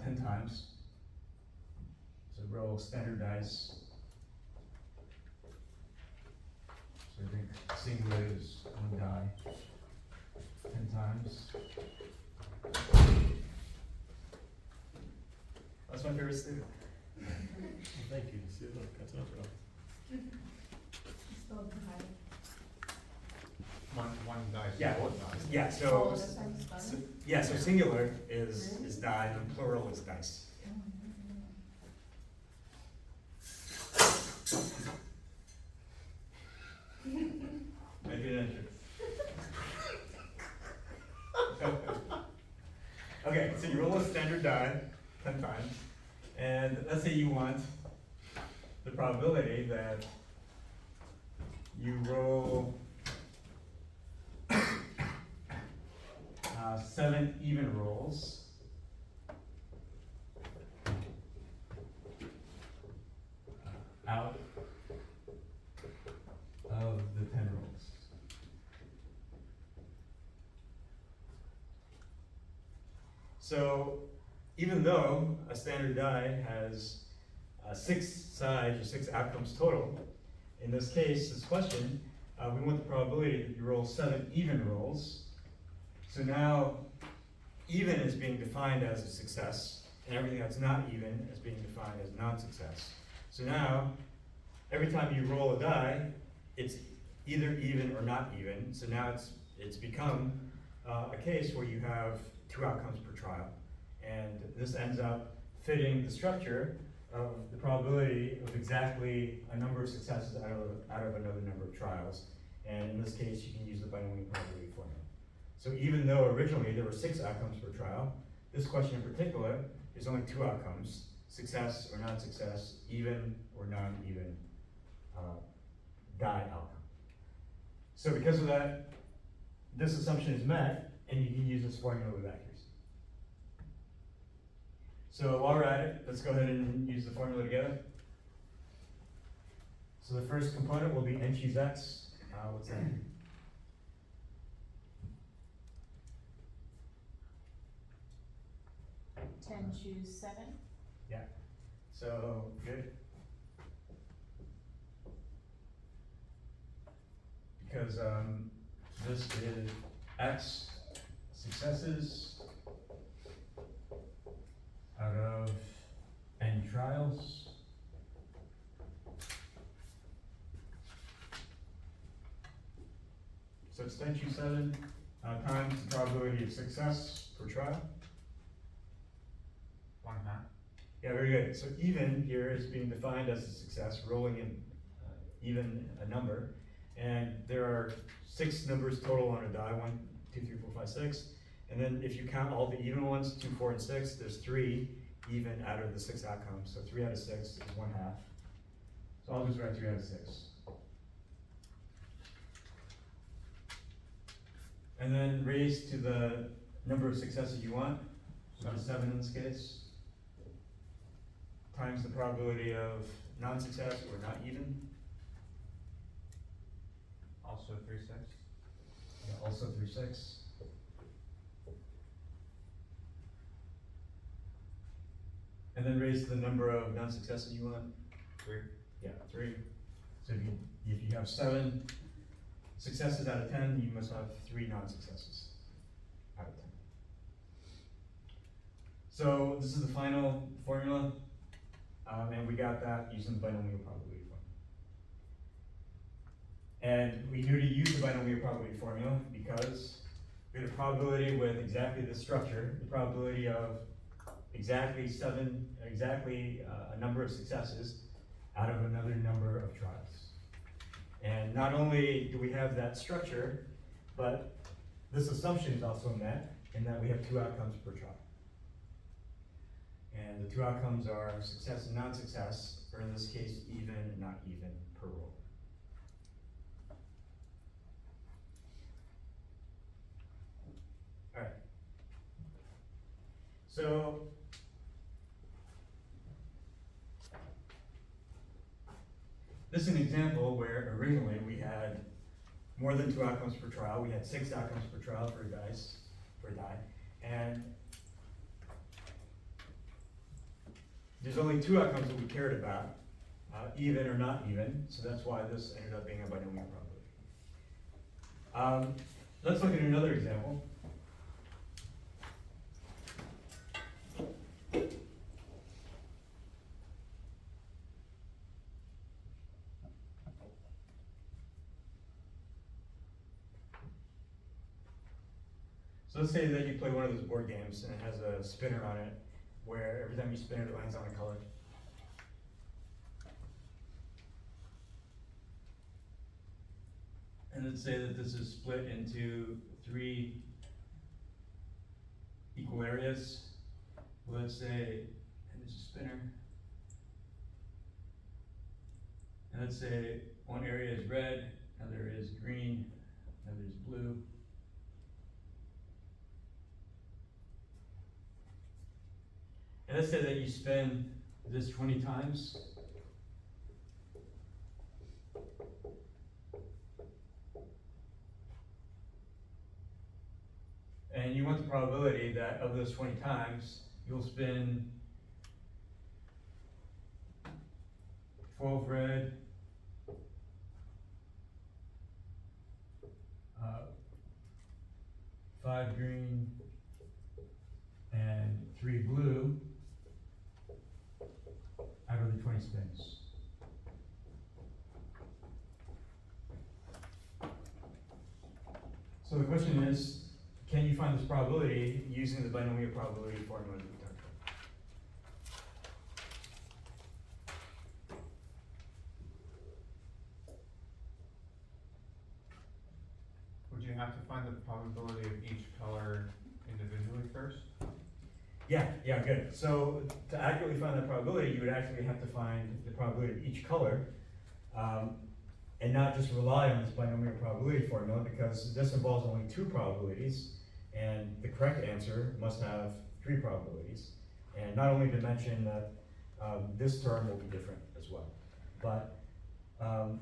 [SPEAKER 2] 10 times. So roll standard dice. So I think singular is 1 die, 10 times. That's my favorite student.
[SPEAKER 4] Thank you. See, look, that's not wrong.
[SPEAKER 6] Still high.
[SPEAKER 5] One dice.
[SPEAKER 2] Yeah,
[SPEAKER 5] one
[SPEAKER 2] well,
[SPEAKER 5] dice.
[SPEAKER 2] yeah,
[SPEAKER 6] Oh,
[SPEAKER 2] so,
[SPEAKER 6] that sounds fun.
[SPEAKER 2] yeah, so singular is die and plural is dice. Make it an entrance. Okay, so you roll a standard die 10 times, and let's say you want the probability that you roll 7 even rolls out of the 10 rolls. So even though a standard die has 6 sides or 6 outcomes total, in this case, this question, we want the probability that you roll 7 even rolls. So now even is being defined as a success, and everything that's not even is being defined as non-success. So now, every time you roll a die, it's either even or not even. So now it's become a case where you have 2 outcomes per trial. And this ends up fitting the structure of the probability of exactly a number of successes out of another number of trials. And in this case, you can use the binomial probability formula. So even though originally there were 6 outcomes per trial, this question in particular is only 2 outcomes, success or non-success, even or non-even die outcome. So because of that, this assumption is met, and you can use this formula with accuracy. So while we're at it, let's go ahead and use the formula together. So the first component will be n choose x. What's that?
[SPEAKER 6] 10 choose 7.
[SPEAKER 2] So, good. Because this is x successes out of n trials. So it's 10 choose 7 times the probability of success per trial.
[SPEAKER 5] 1/2.
[SPEAKER 2] Yeah, very good. So even here is being defined as a success, rolling in even a number. And there are 6 numbers total on a die, 1, 2, 3, 4, 5, 6. And then if you count all the even ones, 2, 4, and 6, there's 3 even out of the 6 outcomes. So 3 out of 6 is 1/2. So I'll just write 3 out of 6. And then raise to the number of successes you want, which is 7 in this case, times the probability of non-success or not even.
[SPEAKER 5] Also 3/6.
[SPEAKER 2] Yeah, also 3/6. And then raise the number of non-successes you want.
[SPEAKER 5] 3.
[SPEAKER 2] Yeah, 3. So if you have 7 successes out of 10, you must have 3 non-successes out of 10. So this is the final formula, and we got that using the binomial probability formula. And we knew to use the binomial probability formula because we had a probability with exactly this structure, the probability of exactly a number of successes out of another number of trials. And not only do we have that structure, but this assumption is also met in that we have 2 outcomes per trial. And the 2 outcomes are success and non-success, or in this case, even and not even per roll. All right. So this is an example where originally we had more than 2 outcomes per trial. We had 6 outcomes per trial for a die, and there's only 2 outcomes that we cared about, even or not even, so that's why this ended up being a binomial probability. Let's look at another example. So let's say that you play one of those board games and it has a spinner on it, where every time you spin it, it lands on a color. And let's say that this is split into 3 equal areas. Let's say, and there's a spinner. And let's say one area is red, another is green, another is blue. And let's say that you spin this 20 times. And you want the probability that of those 20 times, you'll spin 12 red, 5 green, and 3 blue out of the 20 spins. So the question is, can you find this probability using the binomial probability formula that we talked about?
[SPEAKER 5] Would you have to find the probability of each color individually first?
[SPEAKER 2] Yeah, good. So to accurately find that probability, you would actually have to find the probability of each color, and not just rely on this binomial probability formula, because this involves only 2 probabilities, and the correct answer must have 3 probabilities. And not only to mention that this term will be different as well. But the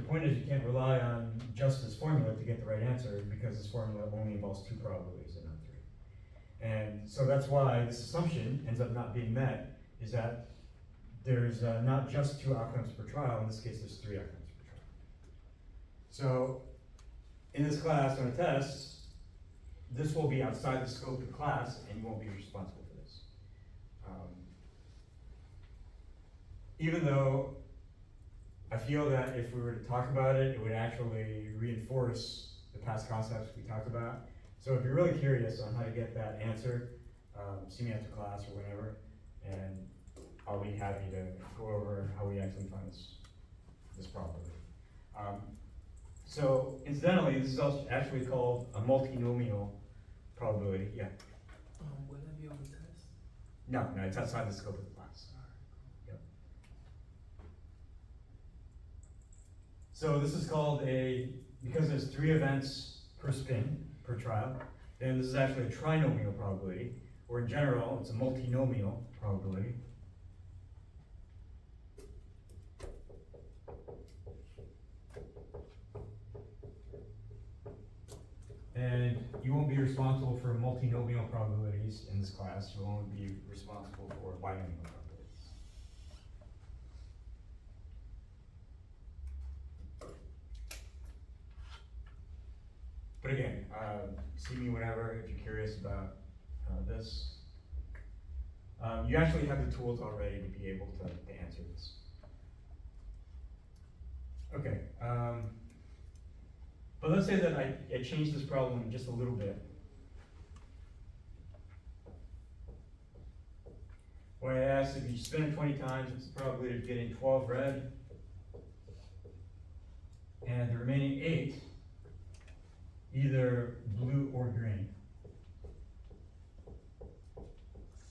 [SPEAKER 2] point is you can't rely on just this formula to get the right answer, because this formula only involves 2 probabilities and not 3. And so that's why this assumption ends up not being met, is that there's not just 2 outcomes per trial, in this case there's 3 outcomes per trial. So in this class on a test, this will be outside the scope of the class and you won't be responsible for this. Even though I feel that if we were to talk about it, it would actually reinforce the past concepts we talked about. So if you're really curious on how to get that answer, see me after class or whenever, and I'll be happy to go over how we actually find this probability. So incidentally, this is also actually called a multinomial probability. Yeah.
[SPEAKER 7] Will that be on the test?
[SPEAKER 2] No, it's outside the scope of the class. Yep. So this is called because there's 3 events per spin, per trial, then this is actually a trinomial probability, or in general, it's a multinomial probability. And you won't be responsible responsible for multinomial probabilities in this class. You'll only be responsible for binomial probabilities. But again, see me whenever if you're curious about this. You actually have the tools already to be able to answer this. Okay, but let's say that I changed this problem just a little bit. Where I asked if you spin it 20 times, what's the probability of getting 12 red? And the remaining 8, either blue or green.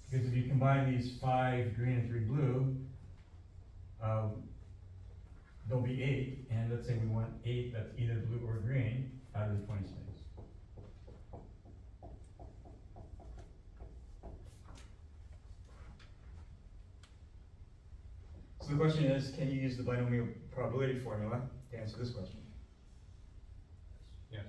[SPEAKER 2] Because if you combine these 5 green and 3 blue, there'll be 8, and let's say we want 8 that's either blue or green out of the 20 spins. So the question is, can you use the binomial probability formula to answer this question?
[SPEAKER 5] Yes.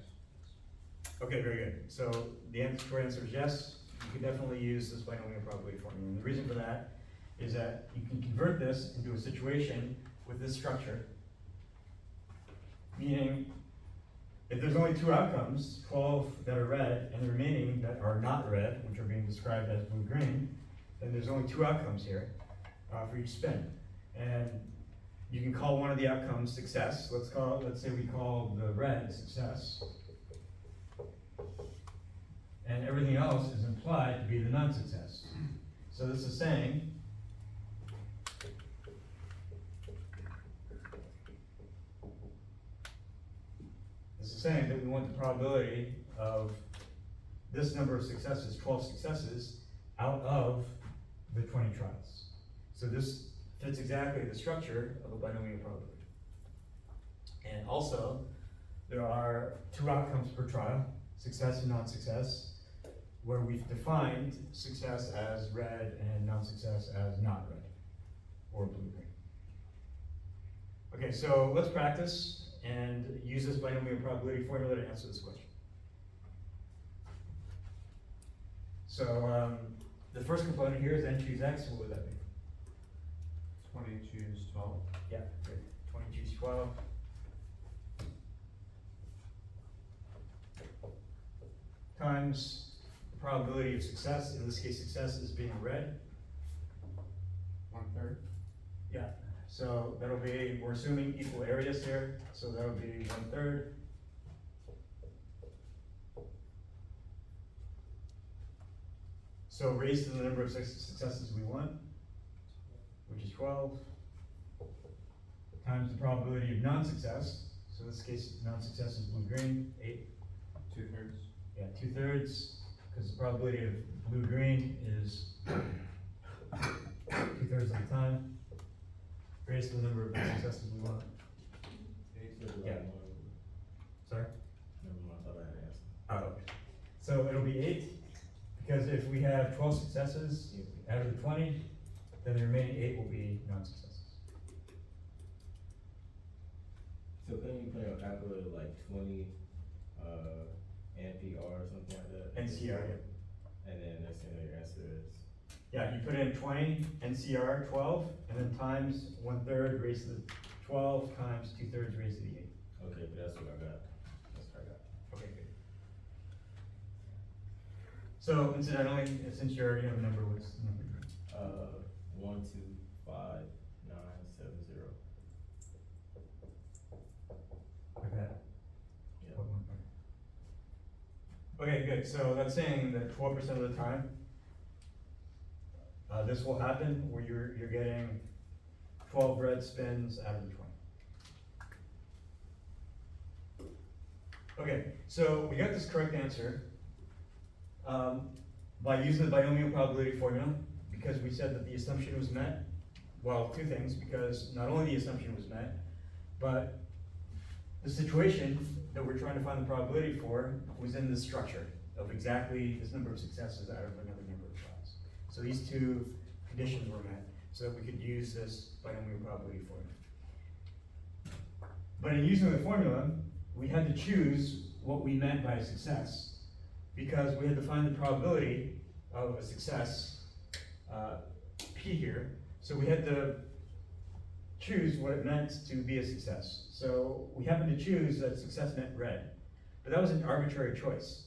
[SPEAKER 2] Okay, very good. So the short answer is yes. You can definitely use this binomial probability formula. And the reason for that is that you can convert this into a situation with this structure. Meaning, if there's only 2 outcomes, 12 that are red and the remaining that are not red, which are being described as blue-green, then there's only 2 outcomes here for each spin. And you can call one of the outcomes success. Let's say we call the red success. And everything else is implied to be the non-success. So this is saying that we want the probability of this number of successes, 12 successes, out of the 20 trials. So this fits exactly the structure of a binomial probability. And also, there are 2 outcomes per trial, success and non-success, where we've defined success as red and non-success as not red, or blue-green. Okay, so let's practice and use this binomial probability formula to answer this question. So the first component here is n choose x. What would that be?
[SPEAKER 5] 20 choose 12.
[SPEAKER 2] Yeah, great. 20 choose 12. Times the probability of success. In this case, success is being red.
[SPEAKER 5] 1/3.
[SPEAKER 2] Yeah. So that'll be, we're assuming equal areas here, so that'll be 1/3. So raised to the number of successes we want, which is 12, times the probability of non-success. So in this case, non-success is blue-green, 8.
[SPEAKER 5] 2/3.
[SPEAKER 2] Yeah, 2/3, because the probability of blue-green is 2/3 of the time. Raise the number of successes we want. Yeah. Sorry?
[SPEAKER 8] Never mind, I thought I had asked.
[SPEAKER 2] Oh, okay. So it'll be 8, because if we have 12 successes out of the 20, then the remaining 8 will be non-successes.
[SPEAKER 8] So couldn't you put a calculator like 20, NPR or something like that?
[SPEAKER 2] NCR, yeah.
[SPEAKER 8] And then next thing your answer is,
[SPEAKER 2] Yeah, you put in 20, NCR 12, and then times 1/3 raised to the 12 times 2/3 raised to the 8.
[SPEAKER 8] okay, but that's what I got. That's what I got.
[SPEAKER 2] Okay, good. So incidentally, since you already have a number, what's the number?
[SPEAKER 8] 125970.
[SPEAKER 2] Like that?
[SPEAKER 8] Yeah.
[SPEAKER 2] What one? Okay, good. So that's saying that 12% of the time, this will happen where you're getting 12 red spins out of the 20. Okay, so we got this correct answer by using the binomial probability formula, because we said that the assumption was met. Well, 2 things, because not only the assumption was met, but the situation that we're trying to find the probability for was in this structure of exactly this number of successes out of another number of trials. So these 2 conditions were met, so that we could use this binomial probability formula. But in using the formula, we had to choose what we meant by success. because we had to find the probability of a success, P here, so we had to choose what it meant to be a success. So we happened to choose that success meant red, but that was an arbitrary choice.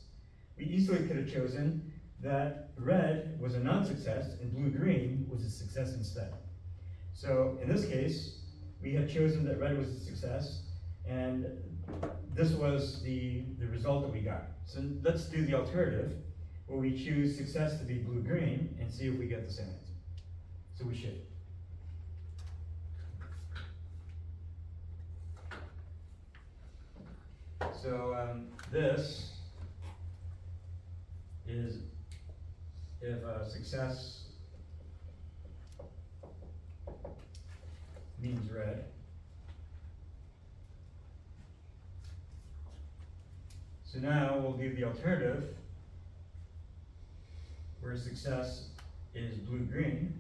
[SPEAKER 2] We easily could have chosen that red was a non-success and blue-green was a success instead. So in this case, we had chosen that red was a success, and this was the result that we got. So let's do the alternative, where we choose success to be blue-green and see if we get the same answer. So we should. So this is if success means red. So now we'll do the alternative where success is blue-green.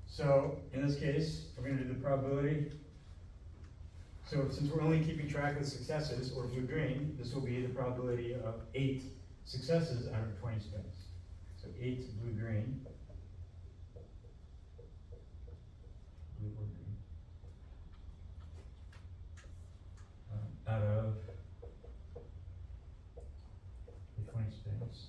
[SPEAKER 2] So in this case, we're going to do the probability. So since we're only keeping track of the successes, or blue-green, this will be the probability of 8 successes out of 20 spins. So 8 blue-green. Blue or green. Out of the 20 spins.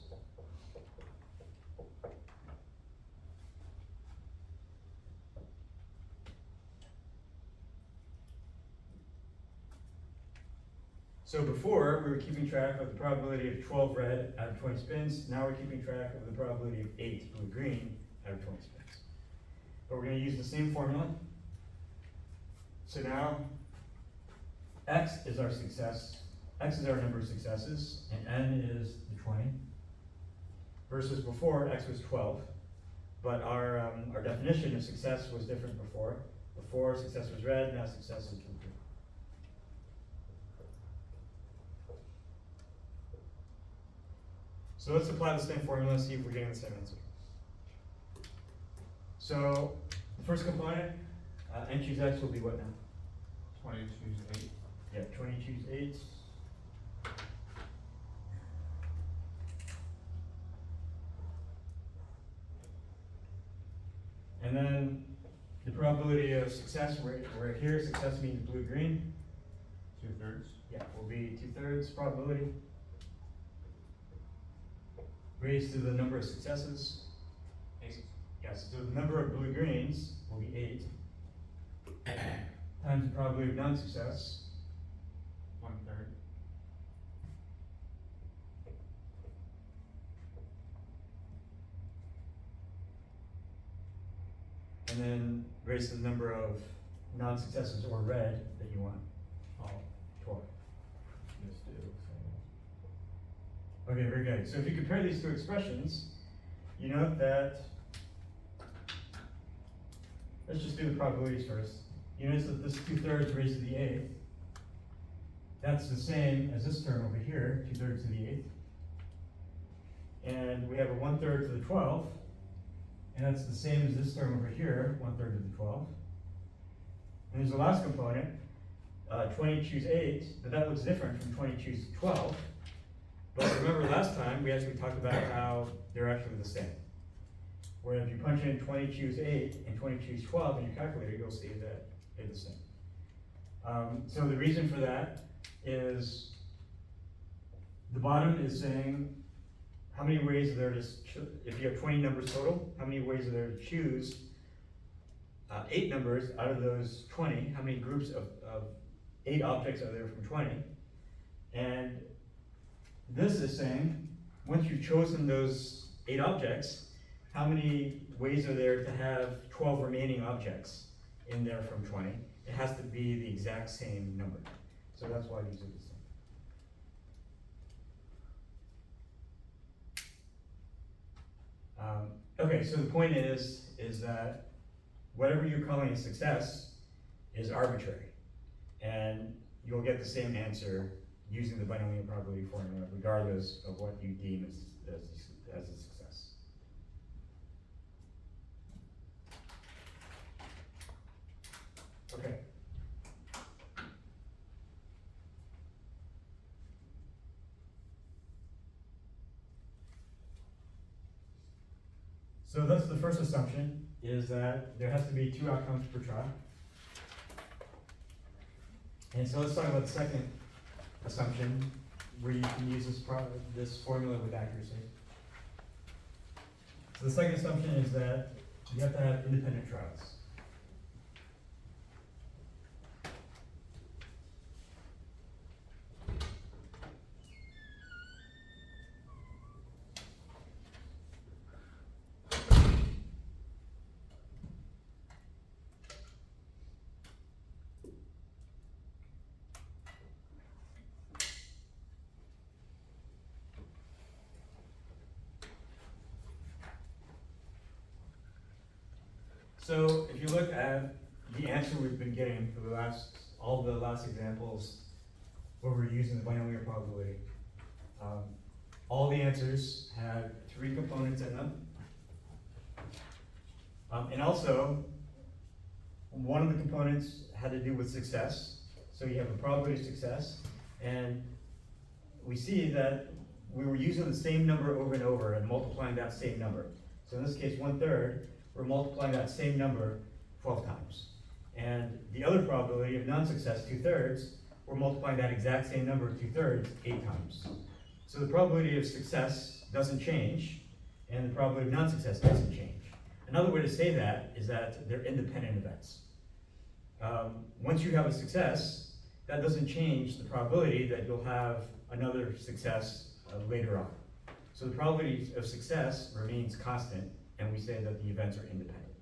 [SPEAKER 2] So before, we were keeping track of the probability of 12 red out of 20 spins. Now we're keeping track of the probability of 8 blue-green out of 20 spins. But we're going to use the same formula. So now, x is our success. X is our number of successes, and n is the 20. Versus before, x was 12. But our definition of success was different before. Before, success was red, now success is blue-green. So let's apply the same formula and see if we're getting the same answer. So the first component, n choose x will be what now?
[SPEAKER 5] 20 choose 8.
[SPEAKER 2] Yeah, 20 choose 8. And then the probability of success, we're here, success means blue-green.
[SPEAKER 5] 2/3.
[SPEAKER 2] Yeah, will be 2/3 probability. Raised to the number of successes.
[SPEAKER 5] 8.
[SPEAKER 2] Yes, so the number of blue-greens will be 8. Times the probability of non-success.
[SPEAKER 5] 1/3.
[SPEAKER 2] And then raised to the number of non-successes or red that you want. 12.
[SPEAKER 8] Let's do it.
[SPEAKER 2] Okay, very good. So if you compare these two expressions, you note that, let's just do the probabilities first. You notice that this 2/3 raised to the 8th, that's the same as this term over here, 2/3 to the 8th. And we have a 1/3 to the 12th, and that's the same as this term over here, 1/3 to the 12th. And there's the last component, 20 choose 8, but that looks different from 20 choose 12. But remember last time, we actually talked about how they're actually the same. Where if you punch in 20 choose 8 and 20 choose 12 in your calculator, you'll see that they're the same. So the reason for that is the bottom is saying how many ways are there to, if you have 20 numbers total, how many ways are there to choose 8 numbers out of those 20, how many groups of 8 objects are there from 20? And this is saying, once you've chosen those 8 objects, how many ways are there to have 12 remaining objects in there from 20? It has to be the exact same number. So that's why these are the same. Okay, so the point is that whatever you're calling a success is arbitrary. And you'll get the same answer using the binomial probability formula regardless of what you deem as a success. Okay. So that's the first assumption, is that there has to be 2 outcomes per trial. And so let's talk about the second assumption, where you can use this formula with accuracy. So the second assumption is that you have to have independent trials. So if you look at the answer we've been getting for all the last examples where we're using the binomial probability, all the answers had 3 components in them. And also, one of the components had to do with success. So you have a probability of success, and we see that we were using the same number over and over and multiplying that same number. So in this case, 1/3, we're multiplying that same number 12 times. And the other probability of non-success, 2/3, we're multiplying that exact same number, 2/3, 8 times. So the probability of success doesn't change, and the probability of non-success doesn't change. Another way to say that is that they're independent events. Once you have a success, that doesn't change the probability that you'll have another success later on. So the probability of success remains constant, and we say that the events are independent.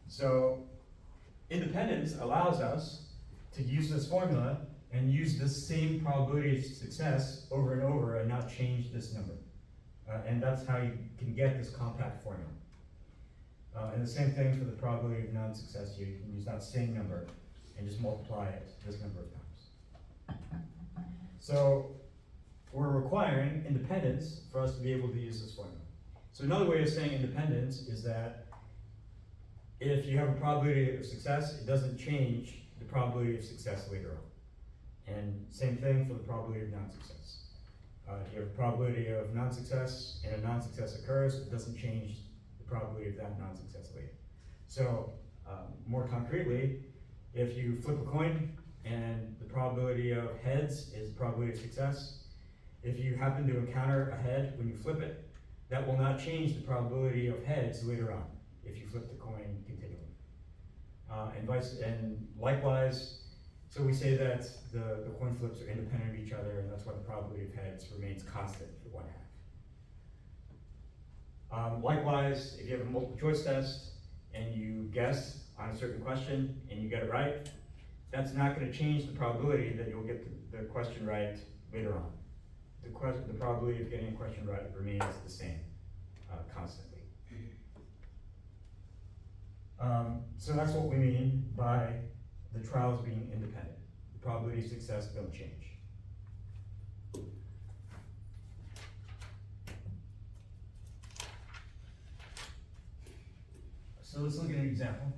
[SPEAKER 2] So independence allows us to use this formula and use this same probability of success over and over and not change this number. And that's how you can get this compact formula. And the same thing for the probability of non-success. You can use that same number and just multiply it this number of times. So we're requiring independence for us to be able to use this formula. So another way of saying independence is that if you have a probability of success, it doesn't change the probability of success later on. And same thing for the probability of non-success. If you have a probability of non-success and a non-success occurs, it doesn't change the probability of that non-success later. So more concretely, if you flip a coin and the probability of heads is the probability of success, if you happen to encounter a head when you flip it, that will not change the probability of heads later on if you flip the coin continually. And likewise, so we say that the coin flips are independent of each other, and that's why the probability of heads remains constant for 1/2. Likewise, if you have a multiple choice test and you guess on a certain question and you get it right, that's not going to change the probability that you'll get the question right later on. The probability of getting a question right remains the same constantly. So that's what we mean by the trials being independent. The probability of success don't change. So let's look at an example.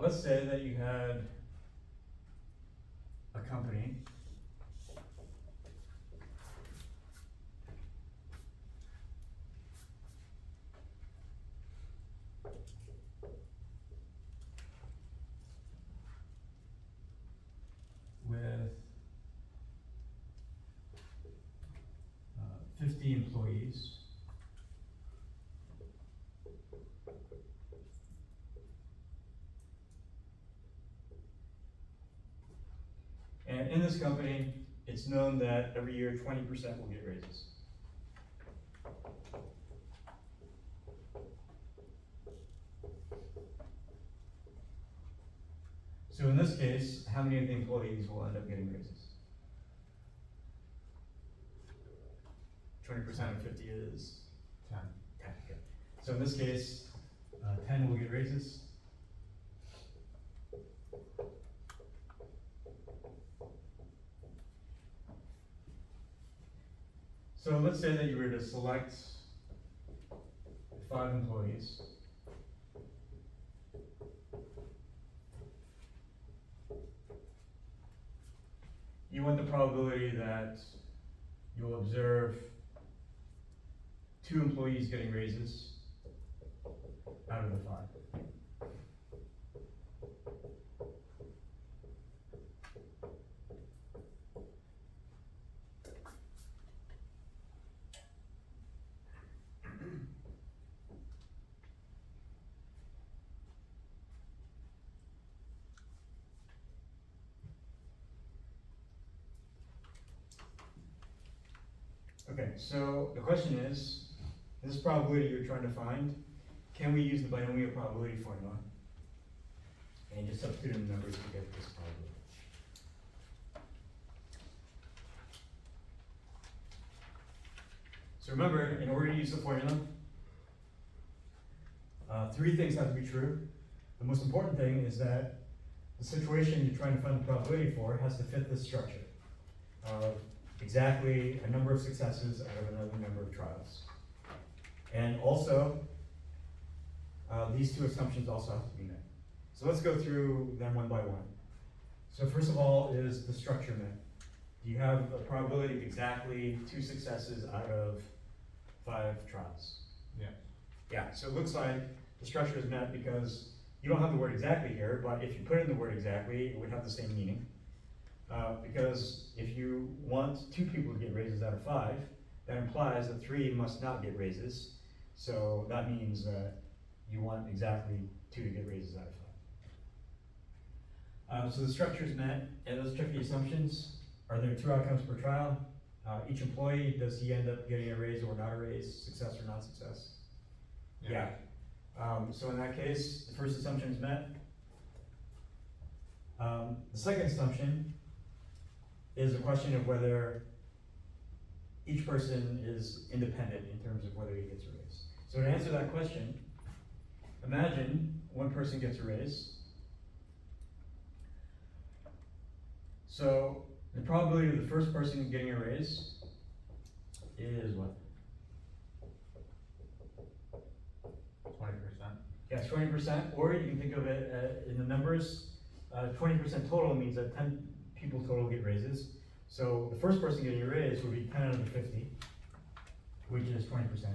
[SPEAKER 2] Let's say that you had a company with employees and in this company, it's known that every year 20% will get raises. So in this case, how many of the employees will end up getting raises? 20% of 50 is
[SPEAKER 5] 10.
[SPEAKER 2] 10. Okay. So in this case, 10 will get raises. So let's say that you were to select 5 employees. You want the probability that you'll observe 2 employees getting raises out of the 5. Okay, so the question is, this probability you're trying to find, can we use the binomial probability formula and just substitute in the numbers to get this probability? So remember, in order to use the formula, 3 things have to be true. The most important thing is that the situation you're trying to find the probability for has to fit this structure of exactly a number of successes out of another number of trials. And also, these 2 assumptions also have to be met. So let's go through them one by one. So first of all is the structure met. Do you have a probability of exactly 2 successes out of 5 trials?
[SPEAKER 5] Yeah.
[SPEAKER 2] Yeah, so it looks like the structure is met because you don't have the word exactly here, but if you put in the word exactly, it would have the same meaning. Because if you want 2 people to get raises out of 5, that implies that 3 must not get raises. So that means that you want exactly 2 to get raises out of 5. So the structure is met, and let's check the assumptions. Are there 2 outcomes per trial? Each employee, does he end up getting a raise or not a raise, success or non-success? Yeah. So in that case, the first assumption is met. The second assumption is a question of whether each person is independent in terms of whether he gets a raise. So to answer that question, imagine one person gets a raise. So the probability of the first person getting a raise is what?
[SPEAKER 5] 20%.
[SPEAKER 2] Yes, 20%, or you can think of it in the numbers. 20% total means that 10 people total get raises. So the first person getting a raise would be 10 out of the 50, which is 20%.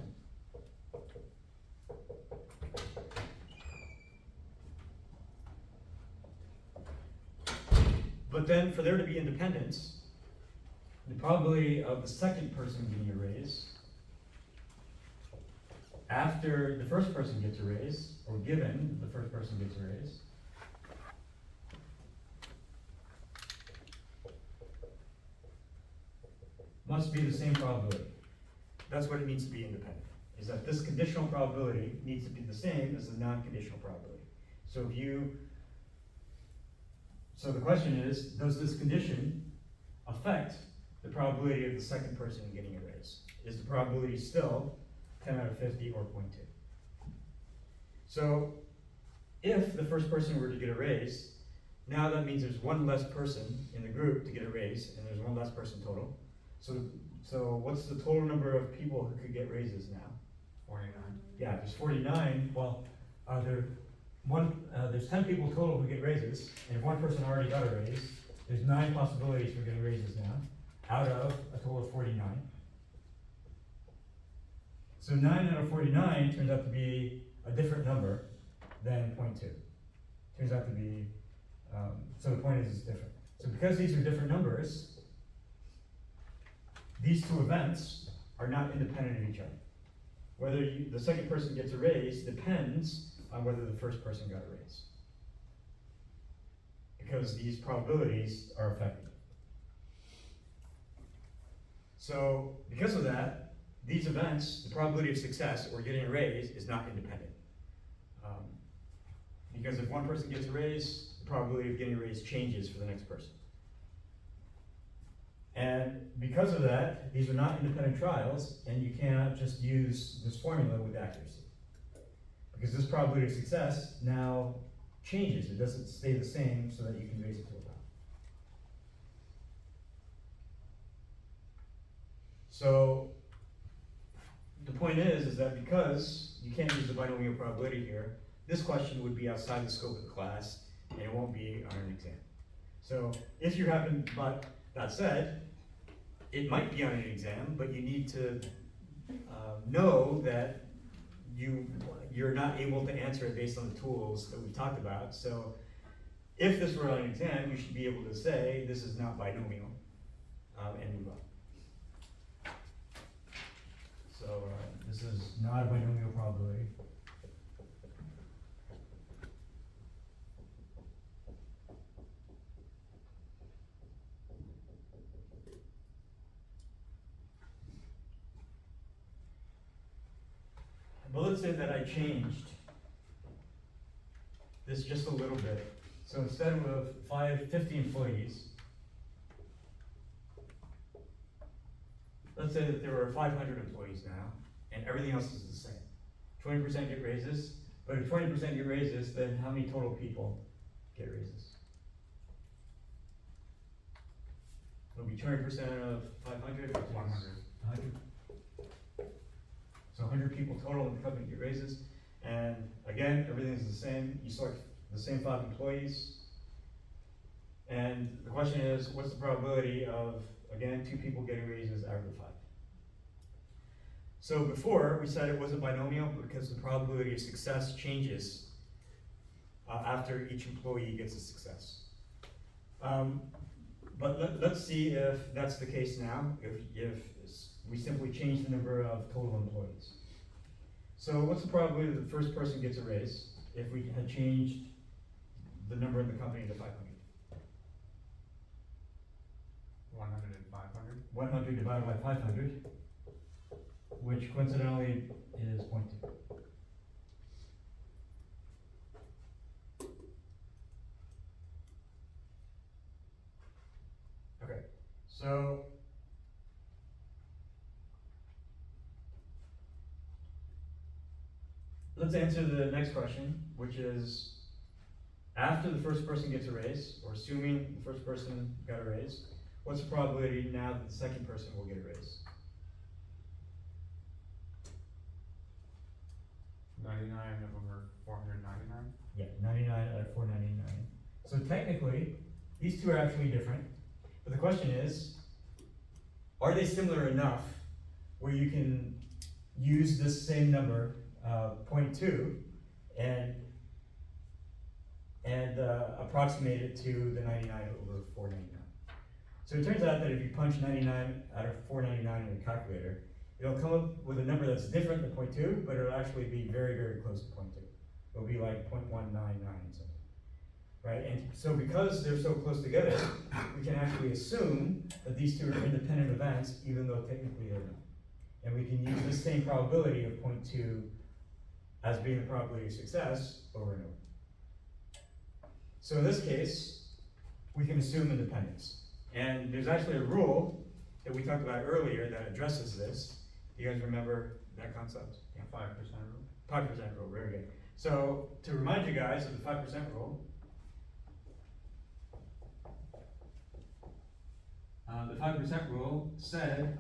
[SPEAKER 2] But then for there to be independence, the probability of the second person getting a raise after the first person gets a raise, or given the first person gets a raise, must be the same probability. That's what it means to be independent, is that this conditional probability needs to be the same as the non-conditional probability. So the question is, does this condition affect the probability of the second person getting a raise? Is the probability still 10 out of 50 or 0.2? So if the first person were to get a raise, now that means there's one less person in the group to get a raise, and there's one less person total. So what's the total number of people who could get raises now?
[SPEAKER 5] 49.
[SPEAKER 2] Yeah, there's 49. Well, there's 10 people total who get raises, and if one person already got a raise, there's 9 possibilities for getting raises now, out of a total of 49. So 9 out of 49 turns out to be a different number than 0.2. Turns out to be, so the point is it's different. So because these are different numbers, these 2 events are not independent of each other. Whether the second person gets a raise depends on whether the first person got a raise. Because these probabilities are affected. So, because of that, these events, the probability of success or getting a raise is not independent. Because if one person gets a raise, the probability of getting a raise changes for the next person. And because of that, these are not independent trials, and you cannot just use this formula with accuracy. Because this probability of success now changes. It doesn't stay the same so that you can raise it to a value. So the point is that because you can't use the binomial probability here, this question would be outside the scope of the class, and it won't be on an exam. So if you happen, but that said, it might be on an exam, but you need to know that you're not able to answer it based on the tools that we talked about. So if this were on an exam, you should be able to say, this is not binomial, and move on. So this is not a binomial probability. But let's say that I changed this just a little bit. So instead of 50 employees, let's say that there are 500 employees now, and everything else is the same. 20% get raises, but if 20% get raises, then how many total people get raises? It'll be 20% of 500,
[SPEAKER 5] 100.
[SPEAKER 2] 100. So 100 people total in the company get raises, and again, everything is the same. You select the same 5 employees, and the question is, what's the probability of, again, 2 people getting raises out of the 5? So before, we said it wasn't binomial because the probability of success changes after each employee gets a success. But let's see if that's the case now, if we simply change the number of total employees. So what's the probability that the first person gets a raise if we had changed the number in the company to 500?
[SPEAKER 5] 100 and 500.
[SPEAKER 2] 100 divided by 500, which coincidentally is 0.2. Okay, so let's answer the next question, which is after the first person gets a raise, or assuming the first person got a raise, what's the probability now that the second person will get a raise?
[SPEAKER 5] 99 over 499.
[SPEAKER 2] Yeah, 99 out of 499. So technically, these two are actually different, but the question is, are they similar enough where you can use this same number, 0.2, and approximate it to the 99 over 499. So it turns out that if you punch 99 out of 499 in a calculator, it'll come up with a number that's different than 0.2, but it'll actually be very, very close to 0.2. It'll be like 0.199 something, right? And so because they're so close together, we can actually assume that these two are independent events, even though technically they're not. And we can use this same probability of 0.2 as being the probability of success over and over. So in this case, we can assume independence. And there's actually a rule that we talked about earlier that addresses this. Do you guys remember that concept?
[SPEAKER 5] Yeah. 5% rule.
[SPEAKER 2] 5% rule, very good. So to remind you guys of the 5% rule, the 5% rule said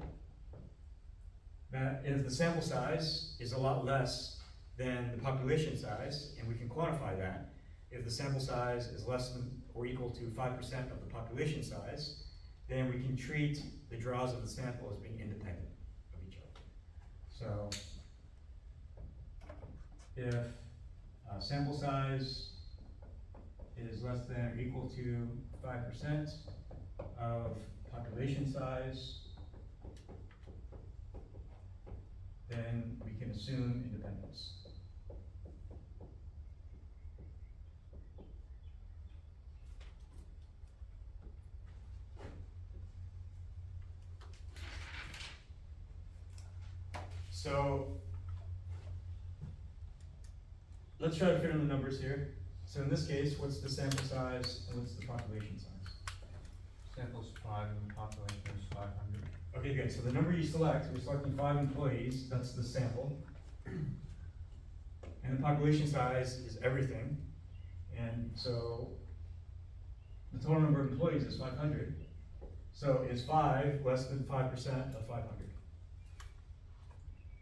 [SPEAKER 2] that if the sample size is a lot less than the population size, and we can quantify that, if the sample size is less than or equal to 5% of the population size, then we can treat the draws of the sample as being independent of each other. So if sample size is less than or equal to 5% of population size, then we can assume independence. So let's try to fit in the numbers here. So in this case, what's the sample size and what's the population size?
[SPEAKER 5] Sample's 5 and the population is 500.
[SPEAKER 2] Okay, good. So the number you select, we're selecting 5 employees, that's the sample. And the population size is everything. And so the total number of employees is 500. So is 5 less than 5% of 500?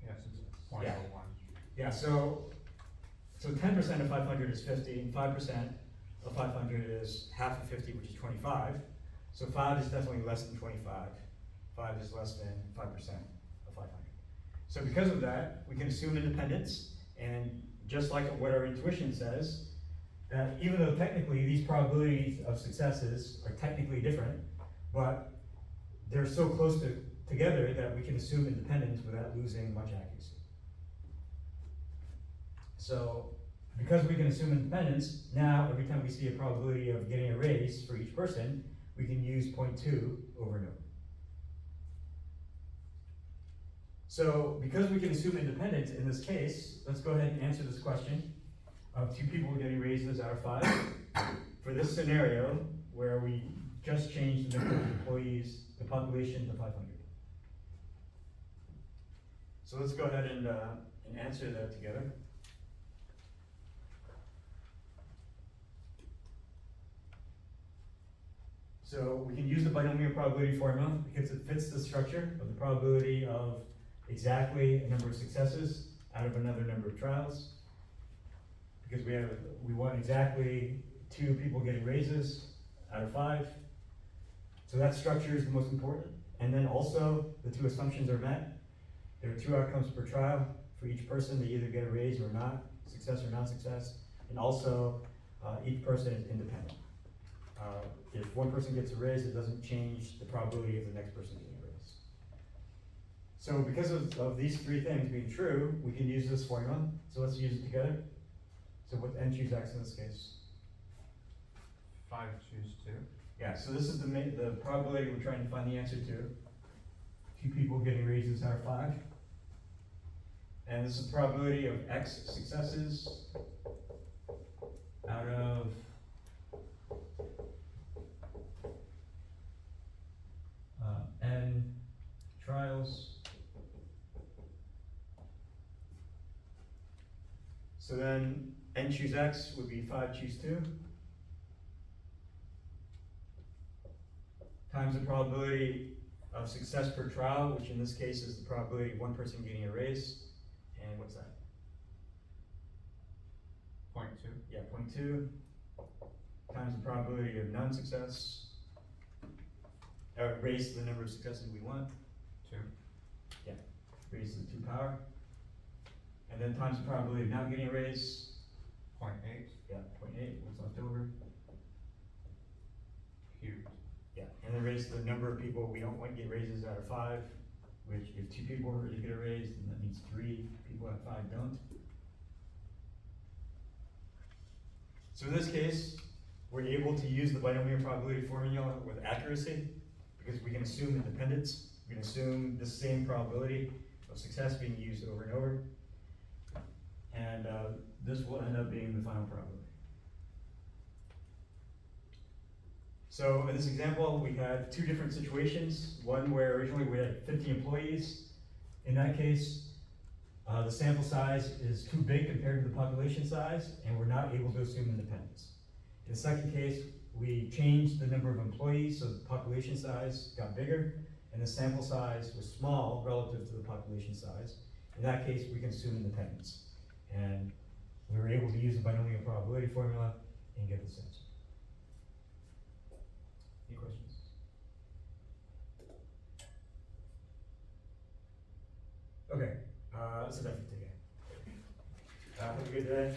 [SPEAKER 5] Yes, it's 0.01.
[SPEAKER 2] Yeah, so 10% of 500 is 50, and 5% of 500 is half of 50, which is 25. So 5 is definitely less than 25. 5 is less than 5% of 500. So because of that, we can assume independence, and just like what our intuition says, that even though technically these probabilities of successes are technically different, but they're so close together that we can assume independence without losing much accuracy. So because we can assume independence, now every time we see a probability of getting a raise for each person, we can use 0.2 over and over. So because we can assume independence in this case, let's go ahead and answer this question of 2 people getting raises out of 5 for this scenario where we just changed the number of employees, the population to 500. So let's go ahead and answer that together. So we can use the binomial probability formula because it fits the structure of the probability of exactly a number of successes out of another number of trials. Because we want exactly 2 people getting raises out of 5. So that structure is the most important. And then also the 2 assumptions are met. There are 2 outcomes per trial for each person. They either get a raise or not, success or non-success. And also each person is independent. If one person gets a raise, it doesn't change the probability of the next person getting a raise. So because of these 3 things being true, we can use this formula. So let's use it together. So what's n choose x in this case?
[SPEAKER 5] 5 choose 2.
[SPEAKER 2] Yeah, so this is the probability we're trying to find the answer to. 2 people getting raises out of 5. And this is the probability of x successes out of n trials. So then n choose x would be 5 choose 2 times the probability of success per trial, which in this case is the probability of one person getting a raise. And what's that?
[SPEAKER 5] 0.2.
[SPEAKER 2] Yeah, 0.2 times the probability of non-success, raise to the number of successes we want.
[SPEAKER 5] 2.
[SPEAKER 2] Yeah, raise to the 2 power. And then times the probability of not getting a raise.
[SPEAKER 5] 0.8.
[SPEAKER 2] Yeah, 0.8, what's left over?
[SPEAKER 5] Cubed.
[SPEAKER 2] Yeah, and then raise the number of people we don't want to get raises out of 5, which if 2 people already get a raise, then that means 3 people out of 5 don't. So in this case, we're able to use the binomial probability formula with accuracy because we can assume independence. We can assume the same probability of success being used over and over. And this will end up being the final probability. So in this example, we had 2 different situations. One where originally we had 50 employees. In that case, the sample size is too big compared to the population size, and we're not able to assume independence. In the second case, we changed the number of employees, so the population size got bigger, and the sample size was small relative to the population size. In that case, we can assume independence. And we were able to use the binomial probability formula and get this answer. Any questions? Okay, that's enough for today. Have a good day.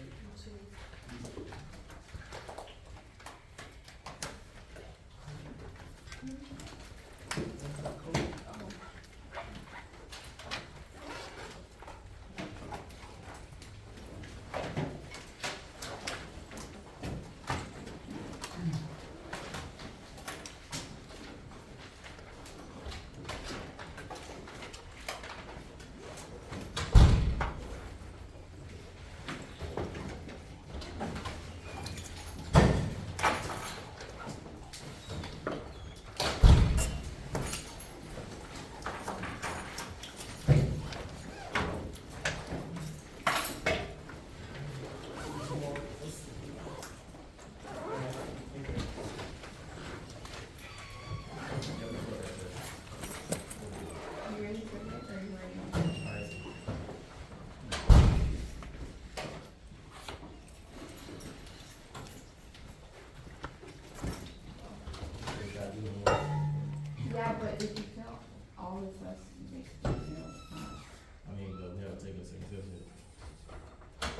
[SPEAKER 8] Good, good.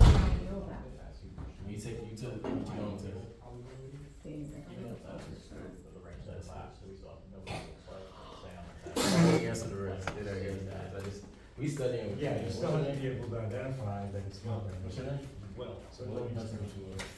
[SPEAKER 6] I know that.
[SPEAKER 8] You took your own test. Answer the rest. They don't hear that. But it's, we studying.
[SPEAKER 2] Yeah, you still have to be able to identify that it's not.
[SPEAKER 8] What's your name?
[SPEAKER 4] Well,
[SPEAKER 8] So what you